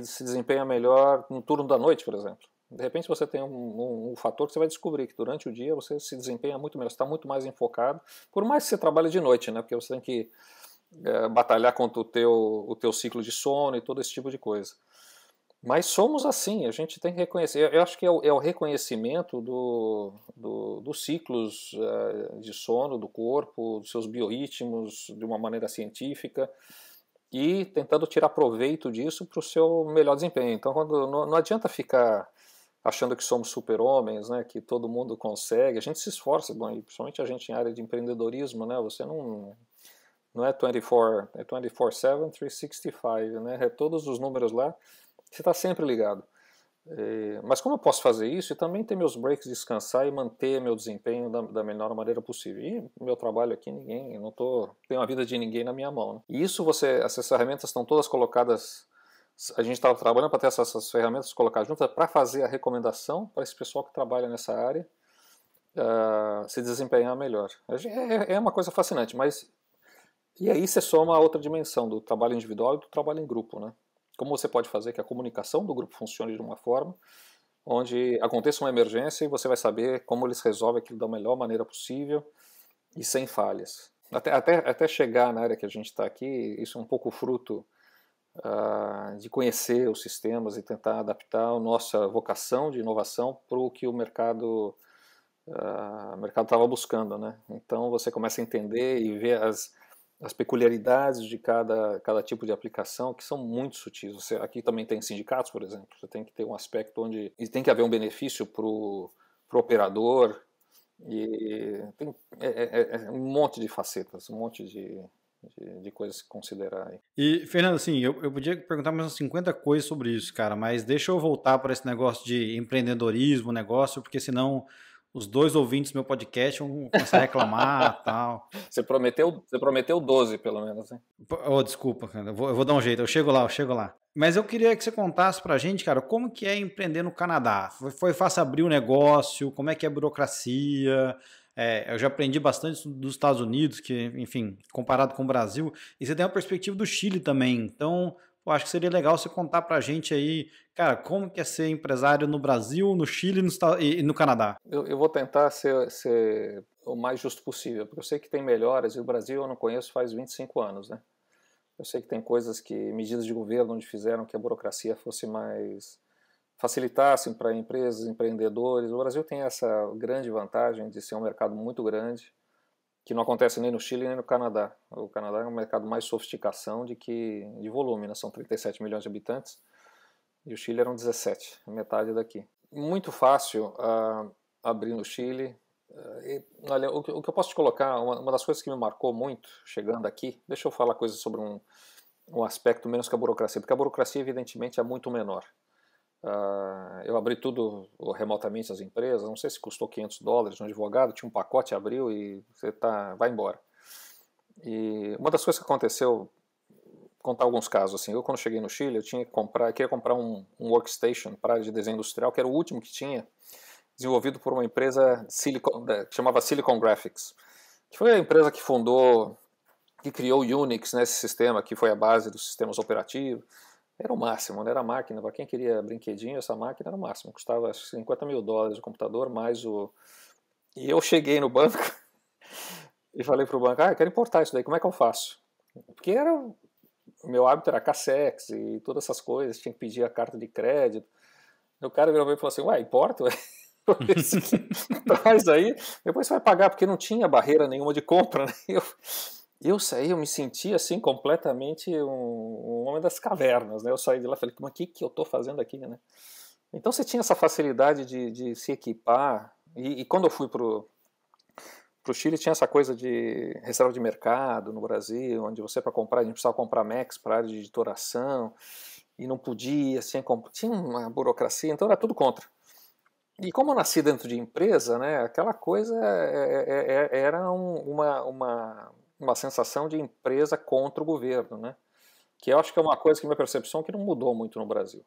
se desempenha melhor no turno da noite, por exemplo. De repente você tem um fator que você vai descobrir que durante o dia você se desempenha muito melhor, você está muito mais enfocado, por mais que você trabalhe de noite, né? Porque você tem que batalhar contra o teu ciclo de sono e todo esse tipo de coisa. Mas somos assim, a gente tem que reconhecer. Eu acho que é o reconhecimento dos ciclos de sono do corpo, dos seus biorritmos, de uma maneira científica, e tentando tirar proveito disso para o seu melhor desempenho. Então, não adianta ficar achando que somos super-homens, né, que todo mundo consegue. A gente se esforça, bom, e principalmente a gente em área de empreendedorismo, né, você não é 24/7, 365, né, todos os números lá, você está sempre ligado. Mas como eu posso fazer isso e também ter meus breaks, descansar e manter meu desempenho da melhor maneira possível? E meu trabalho aqui, eu não tenho a vida de ninguém na minha mão, né? E isso essas ferramentas estão todas colocadas, a gente estava trabalhando para ter essas ferramentas colocadas juntas para fazer a recomendação para esse pessoal que trabalha nessa área se desempenhar melhor. É uma coisa fascinante, mas e aí você soma a outra dimensão do trabalho individual e do trabalho em grupo, né? Como você pode fazer que a comunicação do grupo funcione de uma forma onde aconteça uma emergência e você vai saber como eles resolvem aquilo da melhor maneira possível e sem falhas. Até chegar na área que a gente está aqui, isso é um pouco fruto de conhecer os sistemas e tentar adaptar a nossa vocação de inovação para o que o mercado estava buscando, né? Então você começa a entender e ver as peculiaridades de cada tipo de aplicação, que são muito sutis. Aqui também tem sindicatos, por exemplo. Você tem que ter um aspecto onde tem que haver um benefício para o operador, e tem um monte de facetas, um monte de coisas que considerar aí. E, Fernando, assim, eu podia perguntar mais umas 50 coisas sobre isso, cara, mas deixa eu voltar para esse negócio de empreendedorismo, negócio, porque senão os 2 ouvintes do meu podcast vão começar a reclamar e tal. Você prometeu 12, pelo menos, hein? Oh, desculpa, cara, eu vou dar um jeito, eu chego lá. Mas eu queria que você contasse pra gente, cara, como que é empreender no Canadá? Foi fácil abrir o negócio? Como é que é a burocracia? Eu já aprendi bastante dos Estados Unidos, que, enfim, comparado com o Brasil, e você tem uma perspectiva do Chile também. Então, eu acho que seria legal você contar pra gente aí, cara, como que é ser empresário no Brasil, no Chile e no Canadá. Eu vou tentar ser o mais justo possível, porque eu sei que tem melhoras, e o Brasil eu não conheço faz 25 anos, né? Eu sei que tem medidas de governo onde fizeram que a burocracia fosse facilitassem para empresas, empreendedores. O Brasil tem essa grande vantagem de ser um mercado muito grande, que não acontece nem no Chile nem no Canadá. O Canadá é um mercado mais sofisticação de volume, né? São 37 milhões de habitantes, e o Chile eram 17, metade daqui. Muito fácil abrir no Chile. Olha, o que eu posso te colocar, uma das coisas que me marcou muito chegando aqui, deixa eu falar coisas sobre um aspecto menos que a burocracia, porque a burocracia evidentemente é muito menor. Eu abri tudo remotamente as empresas, não sei se custou $500 um advogado, tinha um pacote, abriu e você vai embora. E uma das coisas que aconteceu, contar alguns casos assim, eu quando cheguei no Chile eu queria comprar um workstation para área de desenho industrial, que era o último que tinha, desenvolvido por uma empresa que chamava Silicon Graphics, que foi a empresa que criou o Unix, né, esse sistema que foi a base dos sistemas operativos. Era o máximo, né? Era a máquina, para quem queria brinquedinho, essa máquina era o máximo, custava $50 mil o computador, mais o... E eu cheguei no banco e falei pro banco, eu quero importar isso daí, como é que eu faço? Porque o meu hábito era Cassex e todas essas coisas, tinha que pedir a carta de crédito. O cara virou e falou assim, importa, traz aí, depois você vai pagar, porque não tinha barreira nenhuma de compra, né? Eu saí, eu me senti assim completamente um homem das cavernas, né? Eu saí de lá e falei, mas o que eu estou fazendo aqui, né? Então você tinha essa facilidade de se equipar, e quando eu fui pro o Chile tinha essa coisa de reserva de mercado no Brasil, onde você para comprar, a gente precisava comprar Max para a área de editoração, e não podia, tinha uma burocracia, então era tudo contra. E como eu nasci dentro de empresa, né, aquela coisa era uma sensação de empresa contra o governo, né? Que eu acho que é uma coisa que minha percepção que não mudou muito no Brasil.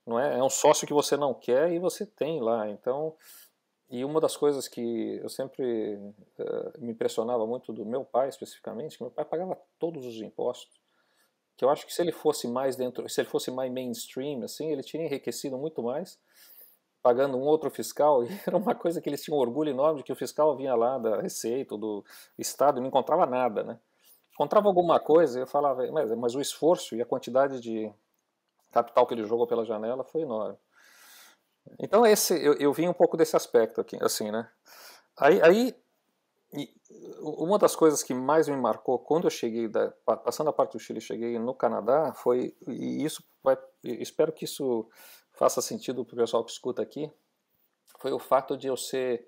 Não é? É um sócio que você não quer e você tem lá. Então, e uma das coisas que eu sempre me impressionava muito do meu pai, especificamente, que meu pai pagava todos os impostos. Que eu acho que se ele fosse mais se ele fosse mais mainstream, assim, ele tinha enriquecido muito mais, pagando um outro fiscal. E era uma coisa que eles tinham orgulho enorme de que o fiscal vinha lá da Receita, do Estado, e não encontrava nada, né? Encontrava alguma coisa e eu falava, mas o esforço e a quantidade de capital que ele jogou pela janela foi enorme. Então eu vi um pouco desse aspecto aqui, assim, né? Aí uma das coisas que mais me marcou quando eu cheguei, passando a parte do Chile, cheguei no Canadá, foi, e isso espero que isso faça sentido para o pessoal que escuta aqui, foi o fato de eu ser,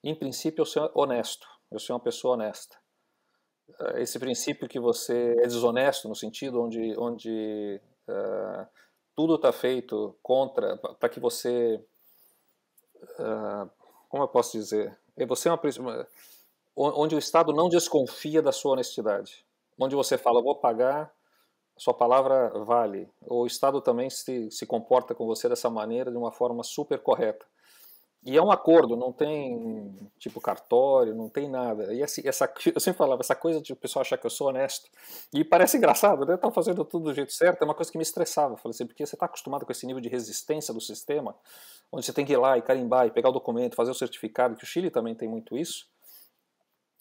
em princípio, eu ser honesto, eu ser uma pessoa honesta. Esse princípio que você é desonesto no sentido onde tudo está feito contra, para que você, como eu posso dizer, você é onde o Estado não desconfia da sua honestidade, onde você fala, vou pagar, sua palavra vale, o Estado também se comporta com você dessa maneira, de uma forma super correta. E é um acordo, não tem tipo cartório, não tem nada. E eu sempre falava, essa coisa de o pessoal achar que eu sou honesto. E parece engraçado, né? Estão fazendo tudo do jeito certo, é uma coisa que me estressava. Eu falei assim, porque você está acostumado com esse nível de resistência do sistema, onde você tem que ir lá e carimbar e pegar o documento, fazer o certificado, que o Chile também tem muito isso.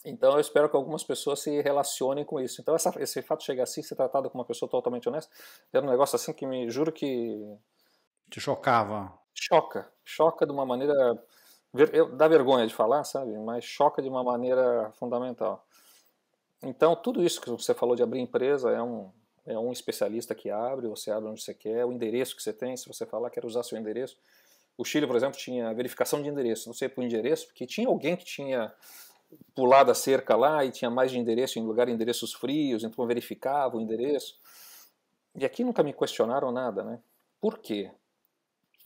Então eu espero que algumas pessoas se relacionem com isso. Então esse fato de chegar assim, ser tratado como uma pessoa totalmente honesta, era um negócio assim que me juro que Te chocava. Choca de uma maneira, dá vergonha de falar, sabe? Mas choca de uma maneira fundamental. Então tudo isso que você falou de abrir empresa é um especialista que abre, você abre onde você quer, o endereço que você tem, se você falar quer usar seu endereço. O Chile, por exemplo, tinha verificação de endereço, não sei por endereço, porque tinha alguém que tinha pulado a cerca lá e tinha mais de endereço em lugar de endereços frios, então verificava o endereço. E aqui nunca me questionaram nada, né? Por quê?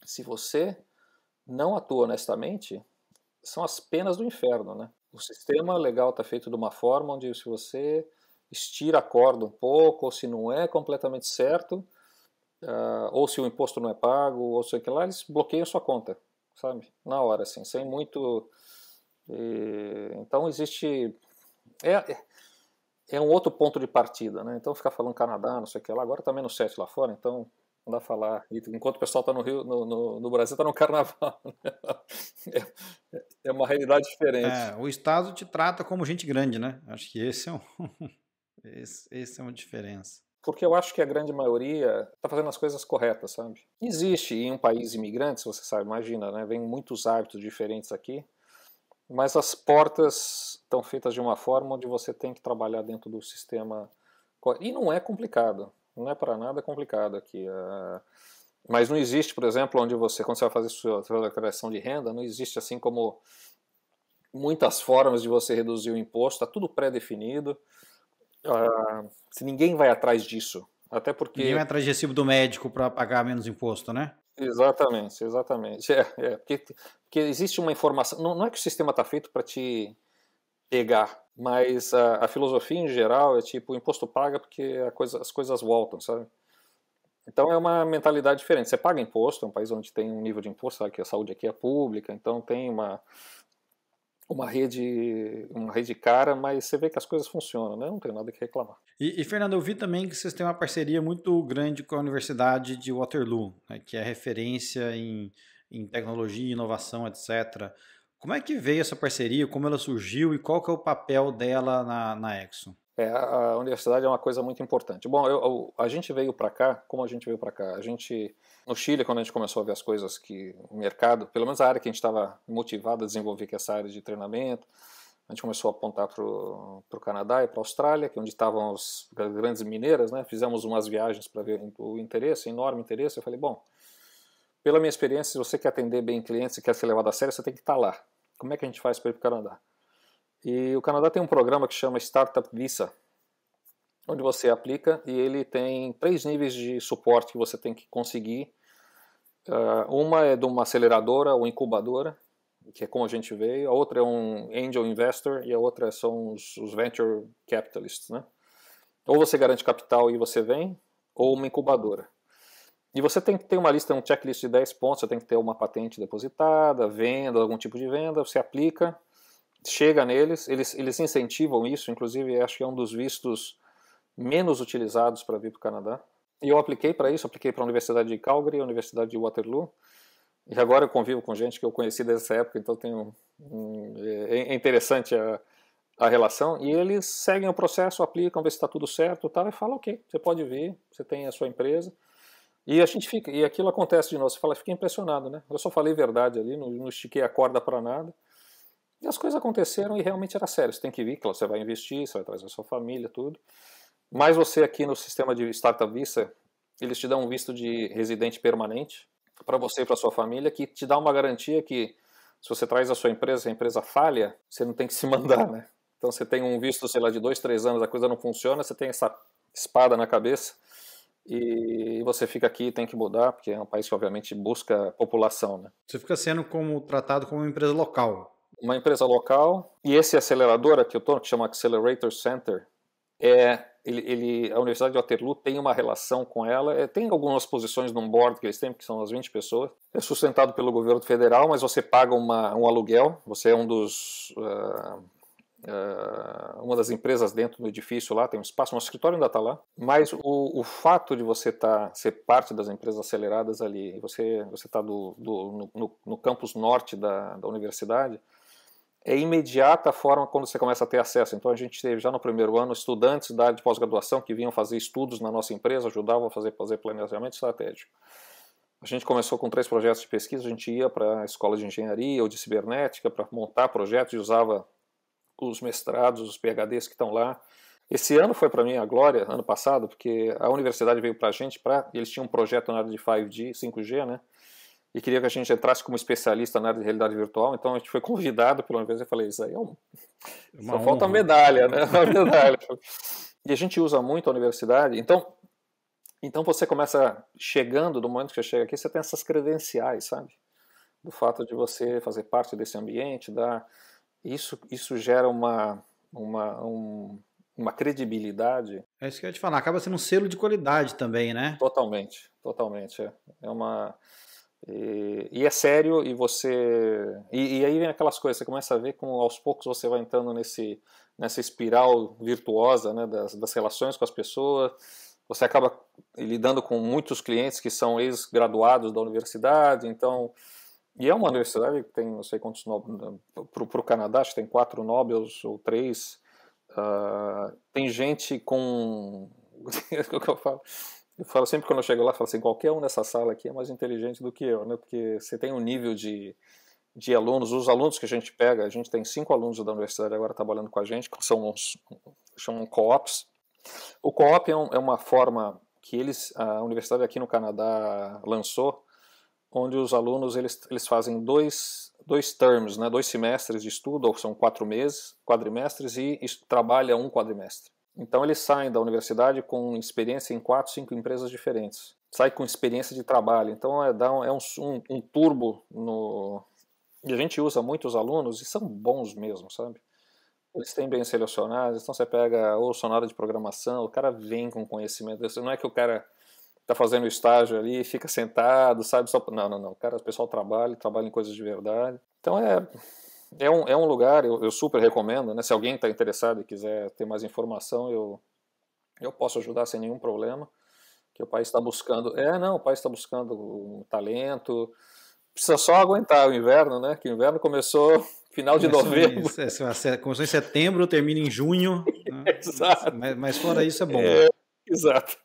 Se você não atua honestamente, são as penas do inferno, né? O sistema legal está feito de uma forma onde se você estira a corda um pouco, ou se não é completamente certo, ou se o imposto não é pago, ou sei que lá, eles bloqueiam sua conta, sabe? Na hora, assim, sem muito... Então existe... É um outro ponto de partida, né? Então ficar falando Canadá, não sei o que lá, agora tá menos 7 lá fora, então não dá pra falar. Enquanto o pessoal tá no Rio, no Brasil tá no carnaval. É uma realidade diferente. O Estado te trata como gente grande, né? Acho que esse é esse é uma diferença. Porque eu acho que a grande maioria tá fazendo as coisas corretas, sabe? Existe em um país imigrante, você sabe, imagina, né? Vem muitos hábitos diferentes aqui, mas as portas estão feitas de uma forma onde você tem que trabalhar dentro do sistema. E não é complicado, não é para nada complicado aqui. Mas não existe, por exemplo, onde quando você vai fazer sua declaração de renda, não existe assim como muitas formas de você reduzir o imposto, está tudo pré-definido. Se ninguém vai atrás disso, até Ninguém vai porque... atrás de recibo do médico para pagar menos imposto, né? Exatamente, exatamente. Porque existe uma informação. Não é que o sistema está feito para te pegar, mas a filosofia em geral é tipo: o imposto paga porque as coisas voltam, sabe? Então é uma mentalidade diferente. Você paga imposto, é um país onde tem um nível de imposto, sabe que a saúde aqui é pública, então tem uma rede cara, mas você vê que as coisas funcionam, né? Não tem nada que reclamar. Fernando, eu vi também que vocês têm uma parceria muito grande com a Universidade de Waterloo, né, que é referência em tecnologia, inovação, etc. Como é que veio essa parceria, como ela surgiu e qual que é o papel dela na Exxon? A universidade é uma coisa muito importante. Bom, a gente veio para cá, como a gente veio para cá? No Chile, quando a gente começou a ver as coisas que o mercado, pelo menos a área que a gente estava motivado a desenvolver, que é essa área de treinamento, a gente começou a apontar para o Canadá e para a Austrália, que é onde estavam as grandes mineiras, né? Fizemos umas viagens para ver o interesse, enorme interesse. Eu falei, bom, pela minha experiência, se você quer atender bem clientes e quer ser levado a sério, você tem que estar lá. Como é que a gente faz para ir para o Canadá? E o Canadá tem um programa que chama Startup Visa, onde você aplica e ele tem 3 níveis de suporte que você tem que conseguir. Uma é de uma aceleradora ou incubadora, que é como a gente veio. A outra é um angel investor e a outra são os venture capitalists, né? Ou você garante capital e você vem, ou uma incubadora. E você tem que ter uma lista, um checklist de 10 pontos, você tem que ter uma patente depositada, venda, algum tipo de venda, você aplica, chega neles, eles incentivam isso, inclusive acho que é um dos vistos menos utilizados para vir para o Canadá. E eu apliquei para isso, apliquei para a Universidade de Calgary, a Universidade de Waterloo, e agora eu convivo com gente que eu conheci dessa época, então é interessante a relação, e eles seguem o processo, aplicam, vê se está tudo certo tal, e falam, ok, você pode vir, você tem a sua empresa. E a gente fica, e aquilo acontece de novo, você fala, fica impressionado, né? Eu só falei verdade ali, não estiquei a corda para nada. E as coisas aconteceram e realmente era sério. Você tem que vir, claro, você vai investir, você vai trazer a sua família, tudo. Mas você aqui no sistema de Startup Visa, eles te dão um visto de residente permanente para você e para sua família, que te dá uma garantia que se você traz a sua empresa, se a empresa falha, você não tem que se mandar, né? Então você tem um visto, sei lá, de 2, 3 anos, a coisa não funciona, você tem essa espada na cabeça e você fica aqui e tem que mudar, porque é um país que obviamente busca população, né? Você fica sendo tratado como uma empresa local. Uma empresa local, e esse aceleradora que eu estou, que chama Accelerator Center, a Universidade de Waterloo tem uma relação com ela, tem algumas posições no board que eles têm, que são as 20 pessoas, é sustentado pelo governo federal, mas você paga um aluguel, você é uma das empresas dentro do edifício lá, tem um espaço, nosso escritório ainda está lá, mas o fato de você ser parte das empresas aceleradas ali, você está no campus norte da universidade, é imediata a forma quando você começa a ter acesso. Então a gente teve já no primeiro ano estudantes da área de pós-graduação que vinham fazer estudos na nossa empresa, ajudavam a fazer planejamento estratégico. A gente começou com 3 projetos de pesquisa, a gente ia para a escola de engenharia ou de cibernética para montar projetos e usava os mestrados, os PhDs que estão lá. Esse ano foi para mim a glória, ano passado, porque a universidade veio para a gente, eles tinham um projeto na área de 5G, 5G, né? E queria que a gente entrasse como especialista na área de realidade virtual, então a gente foi convidado pela universidade e falei, isso aí só falta uma medalha, né? Uma medalha. E a gente usa muito a universidade, então você começa chegando, do momento que você chega aqui, você tem essas credenciais, sabe? Do fato de você fazer parte desse ambiente, isso gera uma credibilidade. É isso que eu ia te falar, acaba sendo um selo de qualidade também, né? Totalmente. E é sério, e aí vem aquelas coisas, você começa a ver como aos poucos você vai entrando nessa espiral virtuosa, né, das relações com as pessoas, você acaba lidando com muitos clientes que são ex-graduados da universidade, então, e é uma universidade que tem, não sei quantos Nobel, para o Canadá, acho que tem 4 Nobels ou 3, tem gente com, o que eu falo? Eu falo sempre quando eu chego lá, eu falo assim, qualquer um nessa sala aqui é mais inteligente do que eu, né? Porque você tem um nível de alunos, os alunos que a gente pega, a gente tem 5 alunos da universidade agora trabalhando com a gente, que chamam co-ops. O co-op é uma forma que a universidade aqui no Canadá lançou, onde os alunos eles fazem dois termos, né? 2 semestres de estudo, ou são 4 meses, quadrimestres, e trabalha um quadrimestre. Então eles saem da universidade com experiência em 4, 5 empresas diferentes. Sai com experiência de trabalho. Então é um turbo no... E a gente usa muito os alunos e são bons mesmo, sabe? Eles têm bem selecionados, então você pega ou só na área de programação, o cara vem com conhecimento. Não é que o cara está fazendo estágio ali e fica sentado, sabe? Não. O pessoal trabalha em coisas de verdade. Então é um lugar, eu super recomendo, né? Se alguém está interessado e quiser ter mais informação, eu posso ajudar sem nenhum problema, que o país está buscando, o país está buscando um talento, precisa só aguentar o inverno, né? Que o inverno começou final de novembro. Começou em setembro, termina em junho, né? Exato. Mas fora isso é bom. Exato.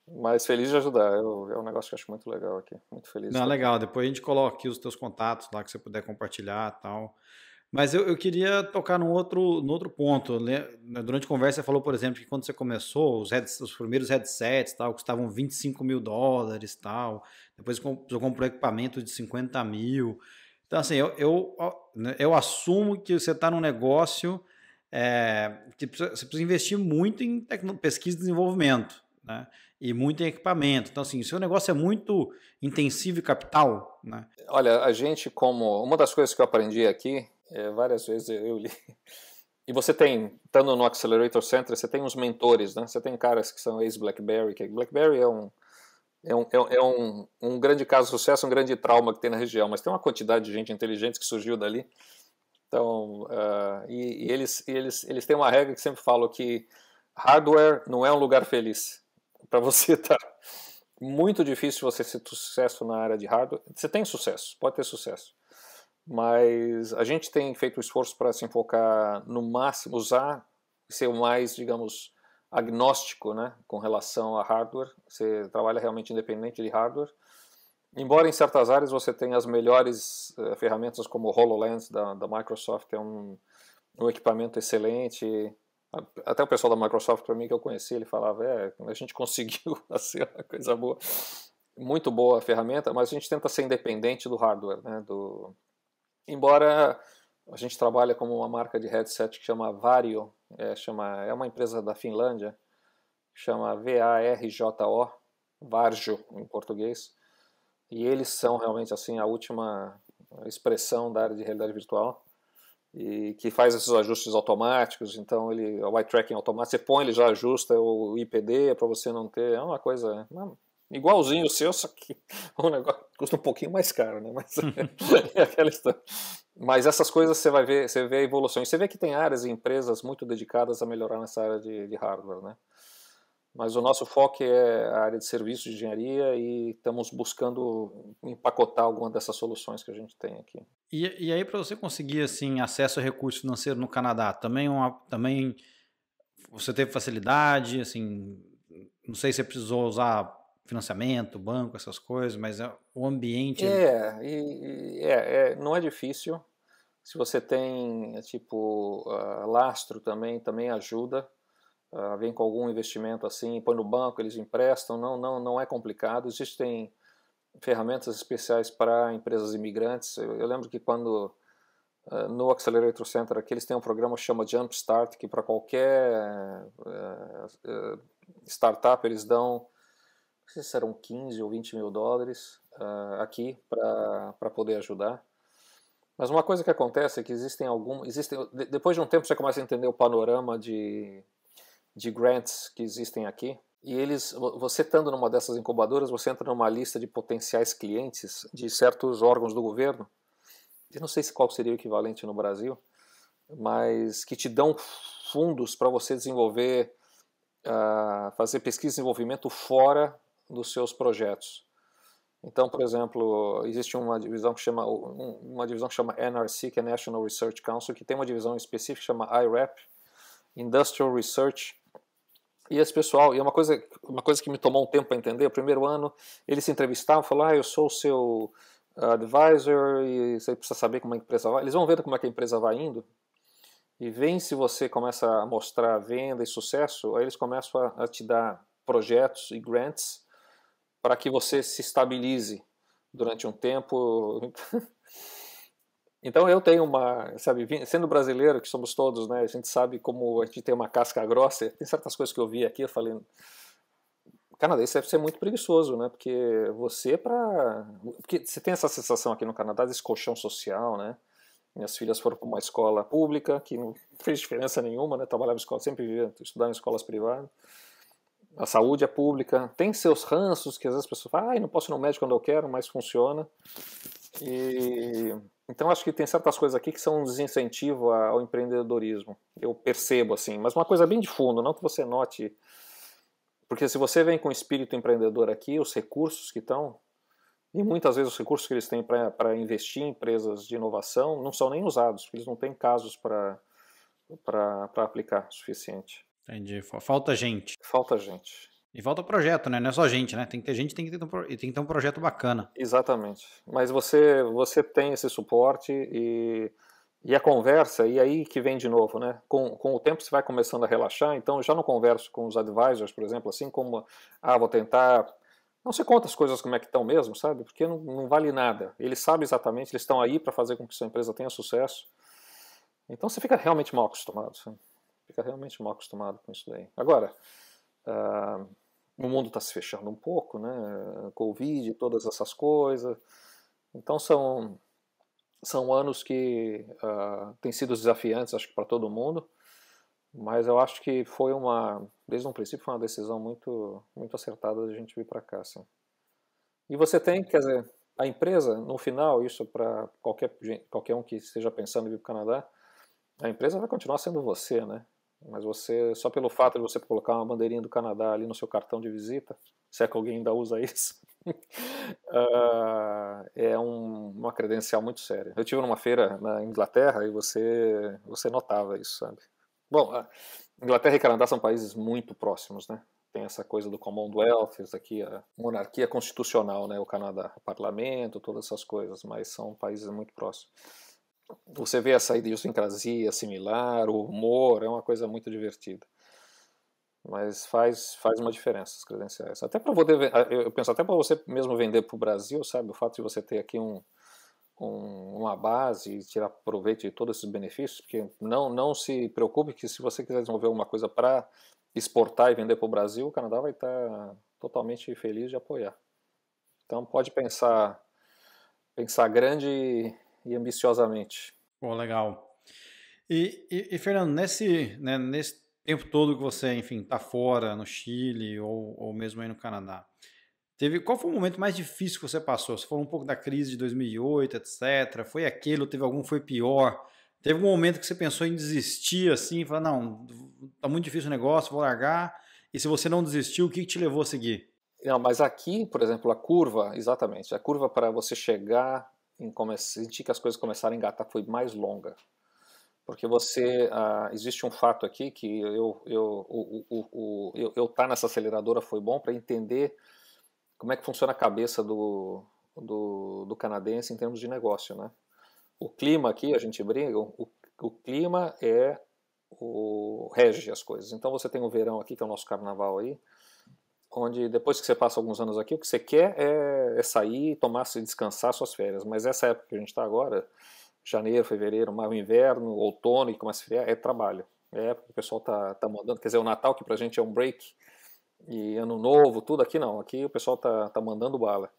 Mas feliz de ajudar, é um negócio que eu acho muito legal aqui, muito feliz. Não, legal, depois a gente coloca aqui os teus contatos lá que você puder compartilhar e tal. Mas eu queria tocar no outro ponto, né? Durante a conversa você falou, por exemplo, que quando você começou, os primeiros headsets tal, custavam $25 mil tal, depois você comprou equipamento de 50 mil. Então, assim, eu assumo que você está num negócio que você precisa investir muito em pesquisa e desenvolvimento, né? E muito em equipamento. Então, assim, o seu negócio é muito intensivo em capital, né? Olha, a gente, como uma das coisas que eu aprendi aqui, várias vezes eu li, e você tem, estando no Accelerator Center, você tem uns mentores, né? Você tem caras que são ex-BlackBerry, que BlackBerry é um grande caso de sucesso, um grande trauma que tem na região, mas tem uma quantidade de gente inteligente que surgiu dali. Então, eles têm uma regra que sempre falam que hardware não é um lugar feliz. Para você estar muito difícil você ter sucesso na área de hardware. Você tem sucesso, pode ter sucesso. Mas a gente tem feito um esforço para se enfocar no máximo, usar, ser o mais, digamos, agnóstico, né, com relação a hardware. Você trabalha realmente independente de hardware. Embora em certas áreas você tenha as melhores ferramentas como o HoloLens da Microsoft, é um equipamento excelente. Até o pessoal da Microsoft, para mim, que eu conheci, ele falava, a gente conseguiu assim, uma coisa boa, muito boa a ferramenta, mas a gente tenta ser independente do hardware, né? Embora a gente trabalha como uma marca de headset que chama Vario, é uma empresa da Finlândia, chama VARJO, Varjo em português, e eles são realmente assim a última expressão da área de realidade virtual, e que faz esses ajustes automáticos. Então o eye tracking automático, você põe, ele já ajusta o IPD para você não ter, é uma coisa igualzinho o seu, só que o negócio custa um pouquinho mais caro, né? Mas é aquela história. Mas essas coisas você vê a evolução, e você vê que tem áreas e empresas muito dedicadas a melhorar nessa área de hardware, né? Mas o nosso foco é a área de serviços de engenharia, e estamos buscando empacotar alguma dessas soluções que a gente tem aqui. E aí, para você conseguir assim, acesso a recurso financeiro no Canadá, também você teve facilidade? Assim, não sei se você precisou usar financiamento, banco, essas coisas, mas o ambiente. Não é difícil. Se você tem, lastro também ajuda. Vem com algum investimento assim, põe no banco, eles emprestam, não é complicado. Existem ferramentas especiais para empresas imigrantes. Eu lembro que quando no Accelerator Center aqui eles têm um programa que chama Jumpstart, que para qualquer startup eles dão, não sei se eram 15 ou 20 mil dólares aqui para poder ajudar. Mas uma coisa que acontece é que depois de um tempo você começa a entender o panorama de grants que existem aqui, e você estando numa dessas incubadoras, você entra numa lista de potenciais clientes de certos órgãos do governo. Eu não sei qual seria o equivalente no Brasil, mas que te dão fundos para você desenvolver, fazer pesquisa e desenvolvimento fora dos seus projetos. Então, por exemplo, existe uma divisão que chama NRC, que é National Research Council, que tem uma divisão específica que chama IREP, Industrial Research. E esse pessoal, e é uma coisa que me tomou um tempo para entender. O primeiro ano eles se entrevistavam, falavam, eu sou o seu advisor e você precisa saber como a empresa vai. Eles vão vendo como é que a empresa vai indo, e veem se você começa a mostrar venda e sucesso, aí eles começam a te dar projetos e grants para que você se estabilize durante um tempo. Então eu tenho sendo brasileiro, que somos todos, né, a gente sabe como a gente tem uma casca grossa. Tem certas coisas que eu vi aqui, eu falei, canadense deve ser muito preguiçoso, né, porque você tem essa sensação aqui no Canadá desse colchão social, né. Minhas filhas foram para uma escola pública, que não fez diferença nenhuma, né, trabalhava em escola, sempre vivia estudando em escolas privadas. A saúde é pública, tem seus ranços, que às vezes as pessoas falam, não posso ir no médico quando eu quero, mas funciona. Então acho que tem certas coisas aqui que são um desincentivo ao empreendedorismo. Eu percebo assim, mas uma coisa bem de fundo, não que você note. Porque se você vem com espírito empreendedor aqui, os recursos que estão, e muitas vezes os recursos que eles têm para investir em empresas de inovação não são nem usados, porque eles não têm casos para aplicar o suficiente. Entendi. Falta gente. Falta gente. E falta projeto, né? Não é só gente, né? Tem que ter gente, tem que ter um projeto bacana. Exatamente. Mas você tem esse suporte e a conversa, e aí que vem de novo, né? Com o tempo você vai começando a relaxar, então eu já não converso com os advisors, por exemplo, assim como, vou tentar Não se conta as coisas como é que estão mesmo, sabe? Porque não vale nada. Eles sabem exatamente, eles estão aí para fazer com que sua empresa tenha sucesso. Então você fica realmente mal acostumado, sabe? Fica realmente mal acostumado com isso daí. Agora, o mundo está se fechando um pouco, né? Covid, todas essas coisas. Então são anos que têm sido desafiantes, acho que para todo mundo. Mas eu acho que desde um princípio, foi uma decisão muito, muito acertada de a gente vir para cá, assim. E você tem, quer dizer, a empresa, no final, isso para qualquer um que esteja pensando em vir para o Canadá, a empresa vai continuar sendo você, né? Mas você, só pelo fato de você colocar uma bandeirinha do Canadá ali no seu cartão de visita, se é que alguém ainda usa isso, é uma credencial muito séria. Eu estive numa feira na Inglaterra e você notava isso, sabe? Bom, a Inglaterra e Canadá são países muito próximos, né? Tem essa coisa do Commonwealth, isso aqui, a monarquia constitucional, né? O Canadá, o parlamento, todas essas coisas, mas são países muito próximos. Você vê essa idiosincrasia similar, o humor, é uma coisa muito divertida. Mas faz uma diferença as credenciais. Até para poder, eu penso até para você mesmo vender para o Brasil, sabe? O fato de você ter aqui uma base e tirar proveito de todos esses benefícios, porque não se preocupe que se você quiser desenvolver alguma coisa para exportar e vender para o Brasil, o Canadá vai estar totalmente feliz de apoiar. Então pode pensar grande e ambiciosamente. Pô, legal. E Fernando, nesse tempo todo que você, enfim, tá fora, no Chile ou mesmo aí no Canadá, qual foi o momento mais difícil que você passou? Você falou um pouco da crise de 2008, etc. Foi aquele ou teve algum que foi pior? Teve um momento que você pensou em desistir, assim, falar, não, tá muito difícil o negócio, vou largar. E se você não desistiu, o que te levou a seguir? Não, mas aqui, por exemplo, a curva, exatamente, a curva para você chegar sentir que as coisas começaram a engatar foi mais longa. Porque existe um fato aqui que eu estar nessa aceleradora foi bom para entender como é que funciona a cabeça do canadense em termos de negócio, né? O clima aqui, a gente briga, o clima rege as coisas. Então você tem o verão aqui, que é o nosso carnaval aí, onde depois que você passa alguns anos aqui, o que você quer é sair, descansar suas férias. Mas essa época que a gente está agora, janeiro, fevereiro, o inverno, outono e começa a esfriar, é trabalho. É época que o pessoal tá mandando, quer dizer, o Natal que pra gente é um break, e Ano Novo, tudo aqui não, aqui o pessoal tá mandando bala.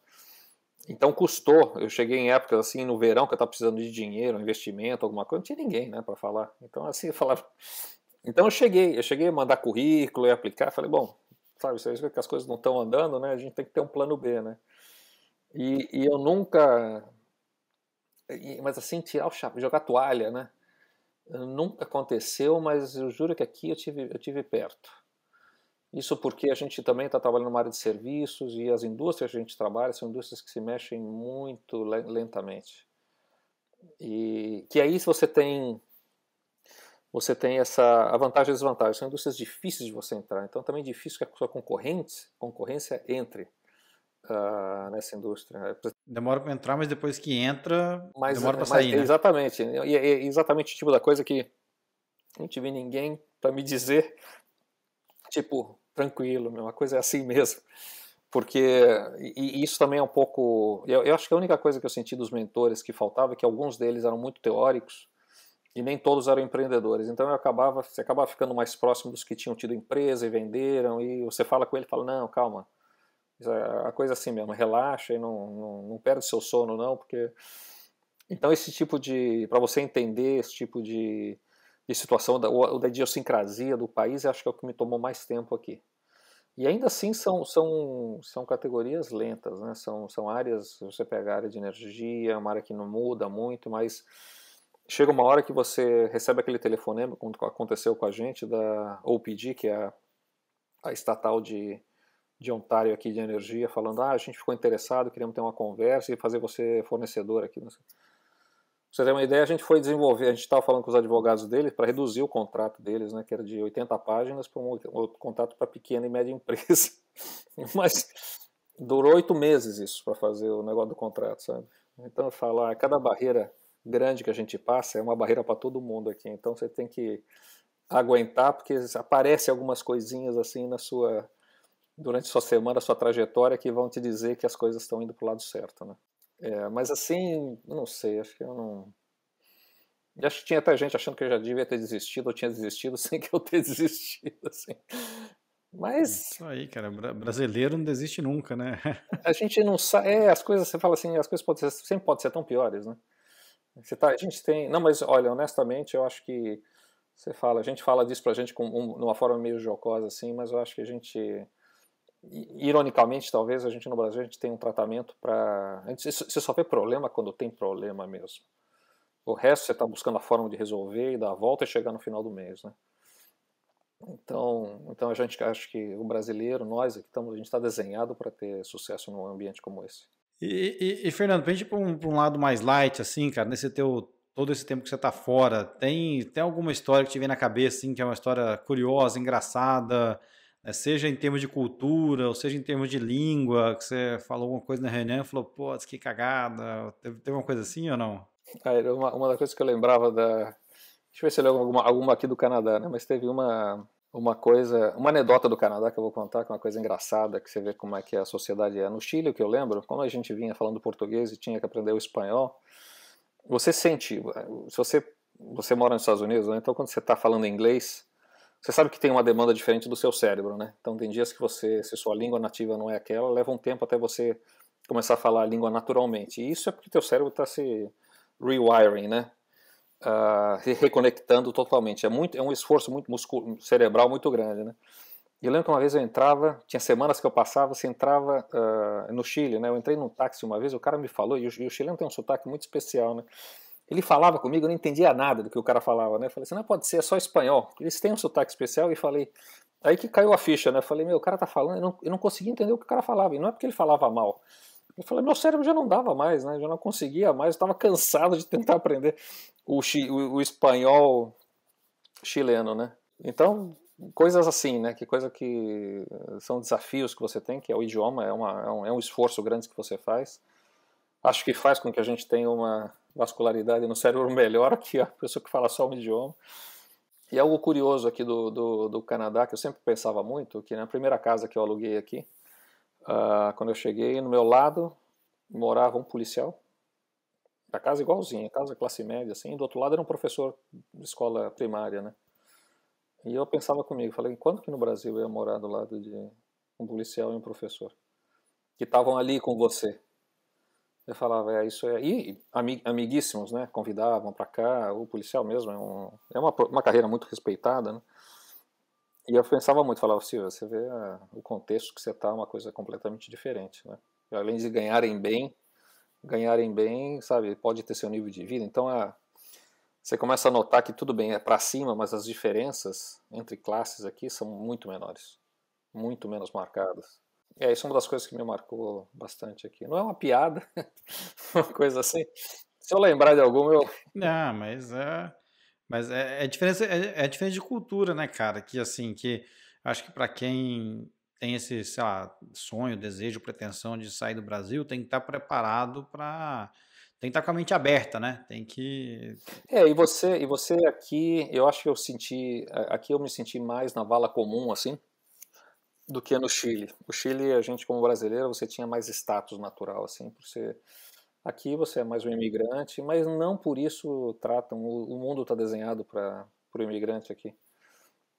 Então custou, eu cheguei em épocas assim, no verão, que eu estava precisando de dinheiro, investimento, alguma coisa, não tinha ninguém, né, para falar. Então assim, eu falava... Então eu cheguei a mandar currículo e aplicar, falei, bom, sabe, você vê que as coisas não estão andando, né, a gente tem que ter um plano B, né. E eu nunca... Mas assim, tirar o chapéu, jogar toalha, né, nunca aconteceu, mas eu juro que aqui eu tive perto. Isso porque a gente também está trabalhando numa área de serviços e as indústrias que a gente trabalha são indústrias que se mexem muito lentamente. E que aí você tem a vantagem e a desvantagem. São indústrias difíceis de você entrar, então também é difícil que a sua concorrência entre nessa indústria. Demora para entrar, mas depois que entra, Mas, demora para sair, né? exatamente, e é exatamente o tipo da coisa que não tive ninguém para me dizer, tipo, tranquilo, uma coisa é assim mesmo. Porque e isso também é um pouco... Eu acho que a única coisa que eu senti dos mentores que faltava é que alguns deles eram muito teóricos e nem todos eram empreendedores. Então você acabava ficando mais próximo dos que tinham tido empresa e venderam, e você fala com ele e fala, não, calma, a coisa é assim mesmo, relaxa e não perde seu sono não, porque... Então esse tipo de... para você entender esse tipo de situação, da idiosincrasia do país, eu acho que é o que me tomou mais tempo aqui. E ainda assim são categorias lentas, né? São áreas, se você pegar a área de energia, é uma área que não muda muito, mas chega uma hora que você recebe aquele telefonema, como aconteceu com a gente, da OPG, que é a estatal de Ontário aqui de energia, falando, a gente ficou interessado, queríamos ter uma conversa e fazer você fornecedor aqui. Pra você ter uma ideia, a gente foi desenvolver, a gente estava falando com os advogados deles para reduzir o contrato deles, né, que era de 80 páginas para um contrato para pequena e média empresa. Mas durou 8 meses isso para fazer o negócio do contrato, sabe? Então, falar, cada barreira grande que a gente passa é uma barreira para todo mundo aqui. Então, você tem que aguentar, porque aparecem algumas coisinhas assim durante sua semana, sua trajetória, que vão te dizer que as coisas estão indo para o lado certo, né? Mas assim, eu não sei, acho que eu não... Acho que tinha até gente achando que eu já devia ter desistido, ou tinha desistido sem que eu ter desistido, assim. Mas Isso aí, cara. Brasileiro não desiste nunca, né? a gente não sabe... as coisas, você fala assim, as coisas sempre podem ser tão piores, né? A gente tem... Não, mas olha, honestamente, eu acho que a gente fala disso pra gente de uma forma meio jocosa, assim, mas eu acho que a gente... Ironicamente, talvez, a gente no Brasil, a gente tem um tratamento para... Você só vê problema quando tem problema mesmo. O resto você está buscando a forma de resolver e dar a volta e chegar no final do mês, né? Então a gente acha que o brasileiro, nós aqui estamos, a gente está desenhado para ter sucesso num ambiente como esse. Fernando, pra gente ir pra um lado mais light, assim, cara, todo esse tempo que você tá fora, tem alguma história que te vem na cabeça, assim, que é uma história curiosa, engraçada, né, seja em termos de cultura, ou seja em termos de língua, que você falou alguma coisa na reunião e falou, pô, que cagada, teve uma coisa assim ou não? Era uma das coisas que eu lembrava da... Deixa eu ver se eu lembro alguma aqui do Canadá, né? Mas teve uma coisa, uma anedota do Canadá que eu vou contar, que é uma coisa engraçada, que você vê como é que a sociedade é. No Chile, o que eu lembro, como a gente vinha falando português e tinha que aprender o espanhol, você sente, se você mora nos Estados Unidos, né? Então quando você está falando inglês, você sabe que tem uma demanda diferente do seu cérebro, né? Então tem dias que se sua língua nativa não é aquela, leva um tempo até você começar a falar a língua naturalmente. E isso é porque teu cérebro está se rewiring, né? Reconectando totalmente. É um esforço muito cerebral muito grande, né? Eu lembro que uma vez eu entrava, tinha semanas que eu passava, você entrava no Chile, né? Eu entrei num táxi uma vez, o cara me falou, e o chileno tem um sotaque muito especial, né? Ele falava comigo, eu não entendia nada do que o cara falava, né? Eu falei assim, não pode ser, é só espanhol. Eles têm um sotaque especial e falei... Aí que caiu a ficha, né? Eu falei, meu, o cara tá falando, eu não conseguia entender o que o cara falava, e não é porque ele falava mal. Eu falei, meu cérebro já não dava mais, né? Já não conseguia mais, eu estava cansado de tentar aprender o espanhol chileno, né? Então, coisas assim, né? Que coisa que são desafios que você tem, que é o idioma, é um esforço grande que você faz. Acho que faz com que a gente tenha uma vascularidade no cérebro melhor que a pessoa que fala só um idioma. E algo curioso aqui do Canadá, que eu sempre pensava muito, que na primeira casa que eu aluguei aqui, quando eu cheguei, no meu lado morava um policial, a casa igualzinha, casa classe média, assim, do outro lado era um professor de escola primária, né? E eu pensava comigo, falei, quando que no Brasil eu ia morar do lado de um policial e um professor? Que estavam ali com você. Eu falava, isso é... E amiguíssimos, né? Convidavam para cá, o policial mesmo é uma carreira muito respeitada, né? E eu pensava muito, falava, Silvia, você vê o contexto que você está, uma coisa completamente diferente, né? E além de ganharem bem, sabe, pode ter seu nível de vida. Então, você começa a notar que tudo bem, é para cima, mas as diferenças entre classes aqui são muito menores, muito menos marcadas. Isso é uma das coisas que me marcou bastante aqui. Não é uma piada, uma coisa assim. Se eu lembrar de alguma, eu... Não, mas é diferença, é diferença de cultura, né, cara? Que assim, que acho que para quem tem esse, sei lá, sonho, desejo, pretensão de sair do Brasil, tem que estar preparado para, tem que estar com a mente aberta, né? Tem que, E você aqui, eu acho que aqui eu me senti mais na vala comum, assim, do que no Chile. O Chile, a gente como brasileiro, você tinha mais status natural, assim, por ser... Aqui você é mais um imigrante, mas não por isso tratam. O mundo está desenhado para o imigrante aqui.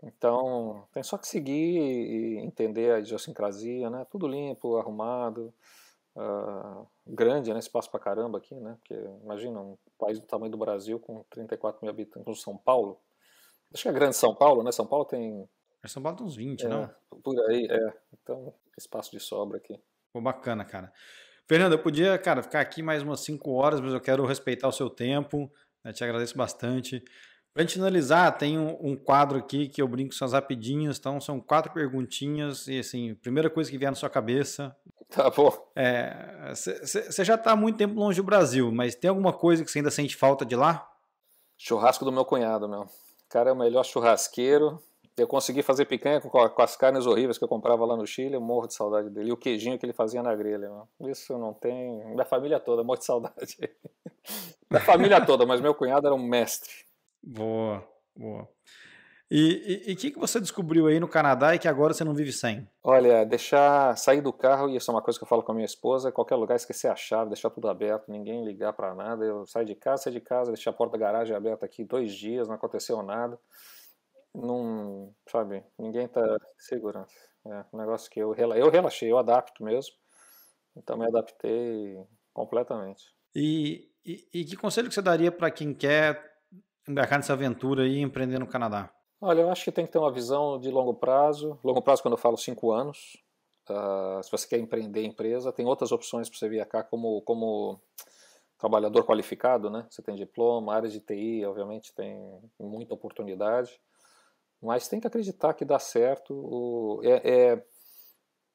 Então, tem só que seguir e entender a idiosincrasia, né? Tudo limpo, arrumado, grande, né? Espaço pra caramba aqui, né? Porque imagina um país do tamanho do Brasil com 34 mil habitantes, como São Paulo. Acho que é grande São Paulo, né? São Paulo tem São Paulo tem uns 20, não? por aí, então espaço de sobra aqui. Pô, bacana, cara. Fernando, eu podia, cara, ficar aqui mais umas 5 horas, mas eu quero respeitar o seu tempo, né? Te agradeço bastante. Pra gente finalizar, tem um quadro aqui que eu brinco com as rapidinhas, então são 4 perguntinhas e assim, primeira coisa que vier na sua cabeça. Tá bom. Você já está há muito tempo longe do Brasil, mas tem alguma coisa que você ainda sente falta de lá? Churrasco do meu cunhado, meu. O cara é o melhor churrasqueiro. Eu consegui fazer picanha com as carnes horríveis que eu comprava lá no Chile, eu morro de saudade dele. E o queijinho que ele fazia na grelha, meu. Isso não tem... Minha família toda morro de saudade. Minha família toda, mas meu cunhado era um mestre. Boa, boa. E o que você descobriu aí no Canadá e que agora você não vive sem? Olha, sair do carro, e isso é uma coisa que eu falo com a minha esposa, qualquer lugar esquecer a chave, deixar tudo aberto, ninguém ligar para nada. Eu saio de casa, deixei a porta da garagem aberta aqui 2 dias, não aconteceu nada. Não, sabe, ninguém tá segurança. É um negócio que eu relaxei, eu adapto mesmo. Então me adaptei completamente. E que conselho que você daria para quem quer embarcar nessa aventura e empreender no Canadá? Olha, eu acho que tem que ter uma visão de longo prazo. Longo prazo, quando eu falo 5 anos. Se você quer empreender empresa, tem outras opções para você vir cá como trabalhador qualificado, né? Você tem diploma, área de TI, obviamente tem muita oportunidade. Mas tem que acreditar que dá certo.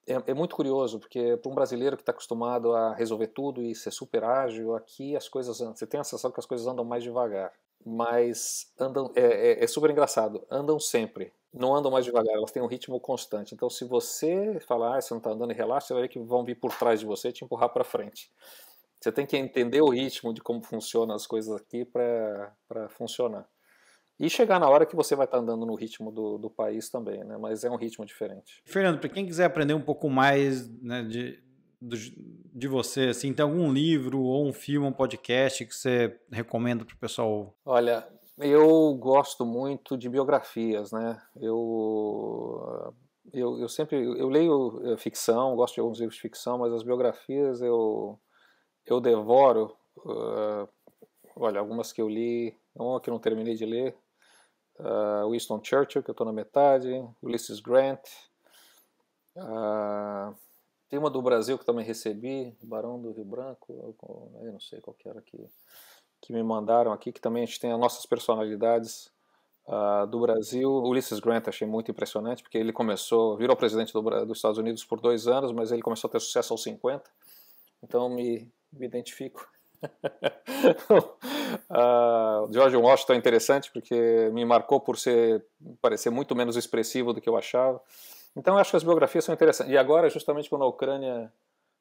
É muito curioso, porque para um brasileiro que está acostumado a resolver tudo e ser super ágil, aqui as coisas você tem a sensação que as coisas andam mais devagar. Mas andam, é super engraçado, andam sempre. Não andam mais devagar, elas têm um ritmo constante. Então, se você falar, você não está andando e relaxa, você vai ver que vão vir por trás de você e te empurrar para frente. Você tem que entender o ritmo de como funcionam as coisas aqui para funcionar. E chegar na hora que você vai estar andando no ritmo do país também, né? Mas é um ritmo diferente. Fernando, para quem quiser aprender um pouco mais, né, de você, assim, tem algum livro ou um filme, um podcast que você recomenda para o pessoal? Olha, eu gosto muito de biografias, né? Eu sempre eu leio ficção, gosto de alguns livros de ficção, mas as biografias eu devoro. Olha, algumas que eu li, uma que eu não terminei de ler, Winston Churchill, que eu estou na metade, Ulysses Grant. Tem uma do Brasil que eu também recebi, Barão do Rio Branco, eu não sei qual que era que me mandaram aqui, que também a gente tem as nossas personalidades do Brasil. Ulysses Grant achei muito impressionante, porque ele virou presidente dos Estados Unidos por 2 anos, mas ele começou a ter sucesso aos 50, então me identifico. George Washington é interessante, porque me marcou por parecer muito menos expressivo do que eu achava. Então eu acho que as biografias são interessantes. E agora, justamente quando a Ucrânia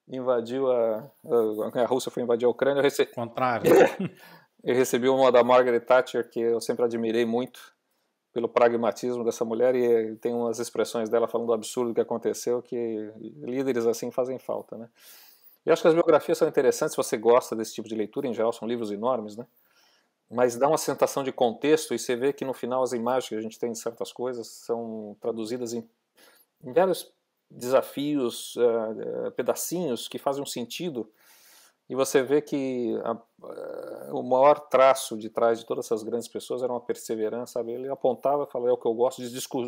invadiu a Rússia foi invadir a Ucrânia, Contrário. eu recebi uma da Margaret Thatcher, que eu sempre admirei muito pelo pragmatismo dessa mulher, e tem umas expressões dela falando do absurdo que aconteceu, que líderes assim fazem falta, né? Eu acho que as biografias são interessantes se você gosta desse tipo de leitura, em geral são livros enormes, né? Mas dá uma sensação de contexto, e você vê que no final as imagens que a gente tem de certas coisas são traduzidas em vários desafios, pedacinhos que fazem um sentido, e você vê que o maior traço de trás de todas essas grandes pessoas era uma perseverança, sabe? Ele apontava, falava, é o que eu gosto,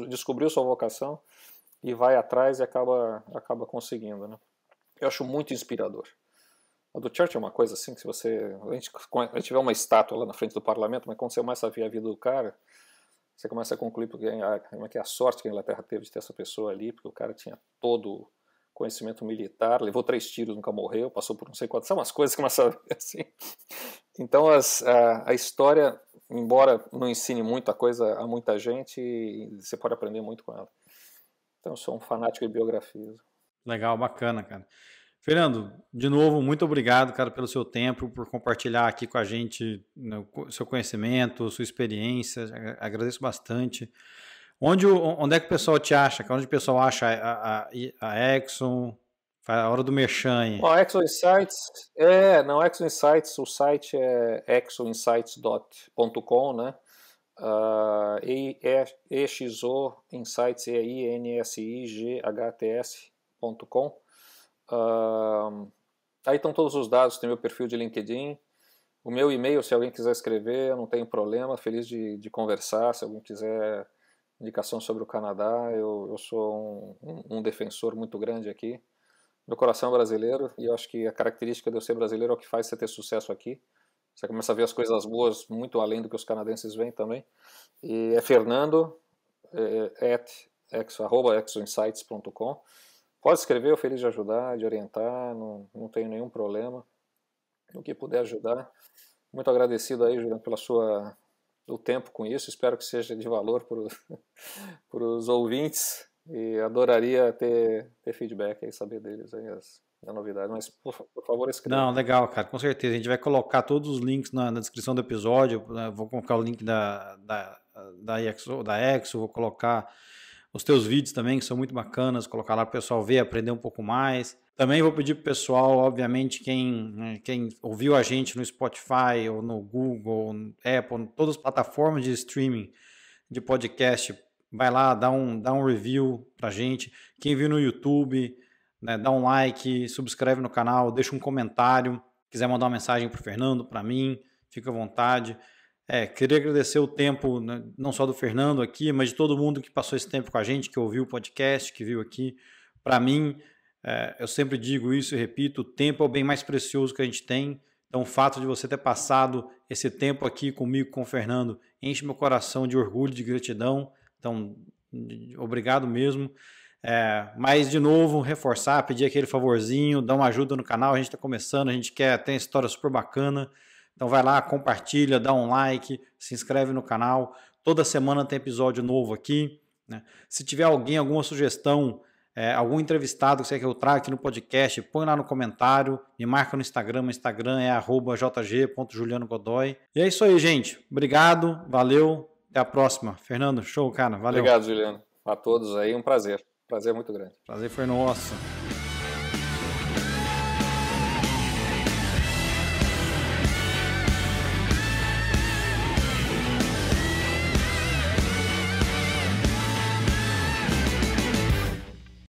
descobriu sua vocação e vai atrás e acaba conseguindo, né? Eu acho muito inspirador. A do Churchill é uma coisa assim, que se a gente tiver uma estátua lá na frente do parlamento, mas quando você começa a ver a vida do cara, você começa a concluir porque a sorte que a Inglaterra teve de ter essa pessoa ali, porque o cara tinha todo conhecimento militar, levou 3 tiros, nunca morreu, passou por não sei quantas, são umas coisas que começam a ver assim. Então a história, embora não ensine muita coisa a muita gente, você pode aprender muito com ela. Então eu sou um fanático de biografias. Legal, bacana, cara. Fernando, de novo, muito obrigado, cara, pelo seu tempo, por compartilhar aqui com a gente, né, o seu conhecimento, sua experiência. Agradeço bastante. Onde é que o pessoal te acha? Onde o pessoal acha a Exxon? A hora do merchan aí. Bom, a Exo Insights, não, Exo Insights, o site é exoinsights.com, né? EXO Insights, EINSIGHTS.com. Aí estão todos os dados, tem meu perfil de LinkedIn, o meu e-mail, se alguém quiser escrever, eu não tenho problema, feliz de conversar, se alguém quiser indicação sobre o Canadá, eu sou um defensor muito grande aqui. Meu coração é brasileiro, e eu acho que a característica de eu ser brasileiro é o que faz você ter sucesso aqui. Você começa a ver as coisas boas muito além do que os canadenses veem também. E é Fernando, @exoinsights.com. Pode escrever, eu feliz de ajudar, de orientar, não tenho nenhum problema. No que puder ajudar. Muito agradecido aí, Juliano, o tempo com isso. Espero que seja de valor para os ouvintes. E adoraria ter feedback aí, saber deles aí, a novidade. Mas, por favor, escreva. Não, legal, cara, com certeza. A gente vai colocar todos os links na descrição do episódio. Vou colocar o link da Exo, vou colocar os teus vídeos também, que são muito bacanas, colocar lá para o pessoal ver, aprender um pouco mais. Também vou pedir para o pessoal, obviamente, quem ouviu a gente no Spotify, ou no Google, no Apple, todas as plataformas de streaming de podcast, vai lá, dá um review para a gente. Quem viu no YouTube, né, dá um like, subscreve no canal, deixa um comentário. Quiser mandar uma mensagem para o Fernando, para mim, fica à vontade. Queria agradecer o tempo, né, não só do Fernando aqui, mas de todo mundo que passou esse tempo com a gente, que ouviu o podcast, que viu aqui. Para mim, eu sempre digo isso e repito, o tempo é o bem mais precioso que a gente tem. Então, o fato de você ter passado esse tempo aqui comigo, com o Fernando, enche meu coração de orgulho, de gratidão. Então, obrigado mesmo. Mas, de novo, reforçar, pedir aquele favorzinho, dar uma ajuda no canal. A gente está começando, a gente tem uma história super bacana. Então vai lá, compartilha, dá um like, se inscreve no canal. Toda semana tem episódio novo aqui, né? Se tiver alguma sugestão, algum entrevistado que você quer que eu traga aqui no podcast, põe lá no comentário, me marca no Instagram. O Instagram é @jg.julianogodoy. E é isso aí, gente. Obrigado, valeu, até a próxima. Fernando, show, cara, valeu. Obrigado, Juliano. A todos aí, um prazer. Prazer muito grande. Prazer foi nosso.